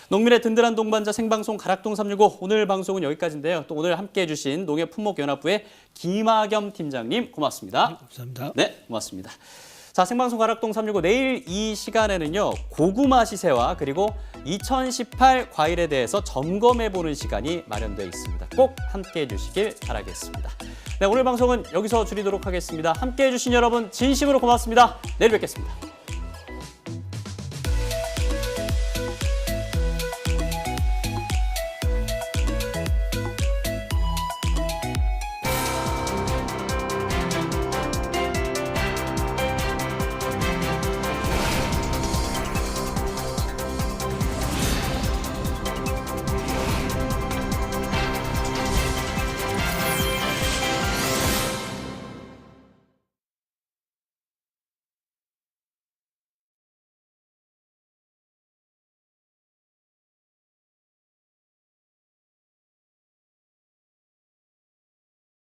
농민의 든든한 동반자 생방송 가락동 365 오늘 방송은 여기까지인데요. 또 오늘 함께해 주신 농협품목연합부의 김학겸 팀장님 고맙습니다. 감사합니다. 네, 고맙습니다. 자, 생방송 가락동 365 내일 이 시간에는요. 고구마 시세와 그리고 2018 과일에 대해서 점검해보는 시간이 마련되어 있습니다. 꼭 함께해 주시길 바라겠습니다. 네, 오늘 방송은 여기서 줄이도록 하겠습니다. 함께해 주신 여러분 진심으로 고맙습니다. 내일 뵙겠습니다.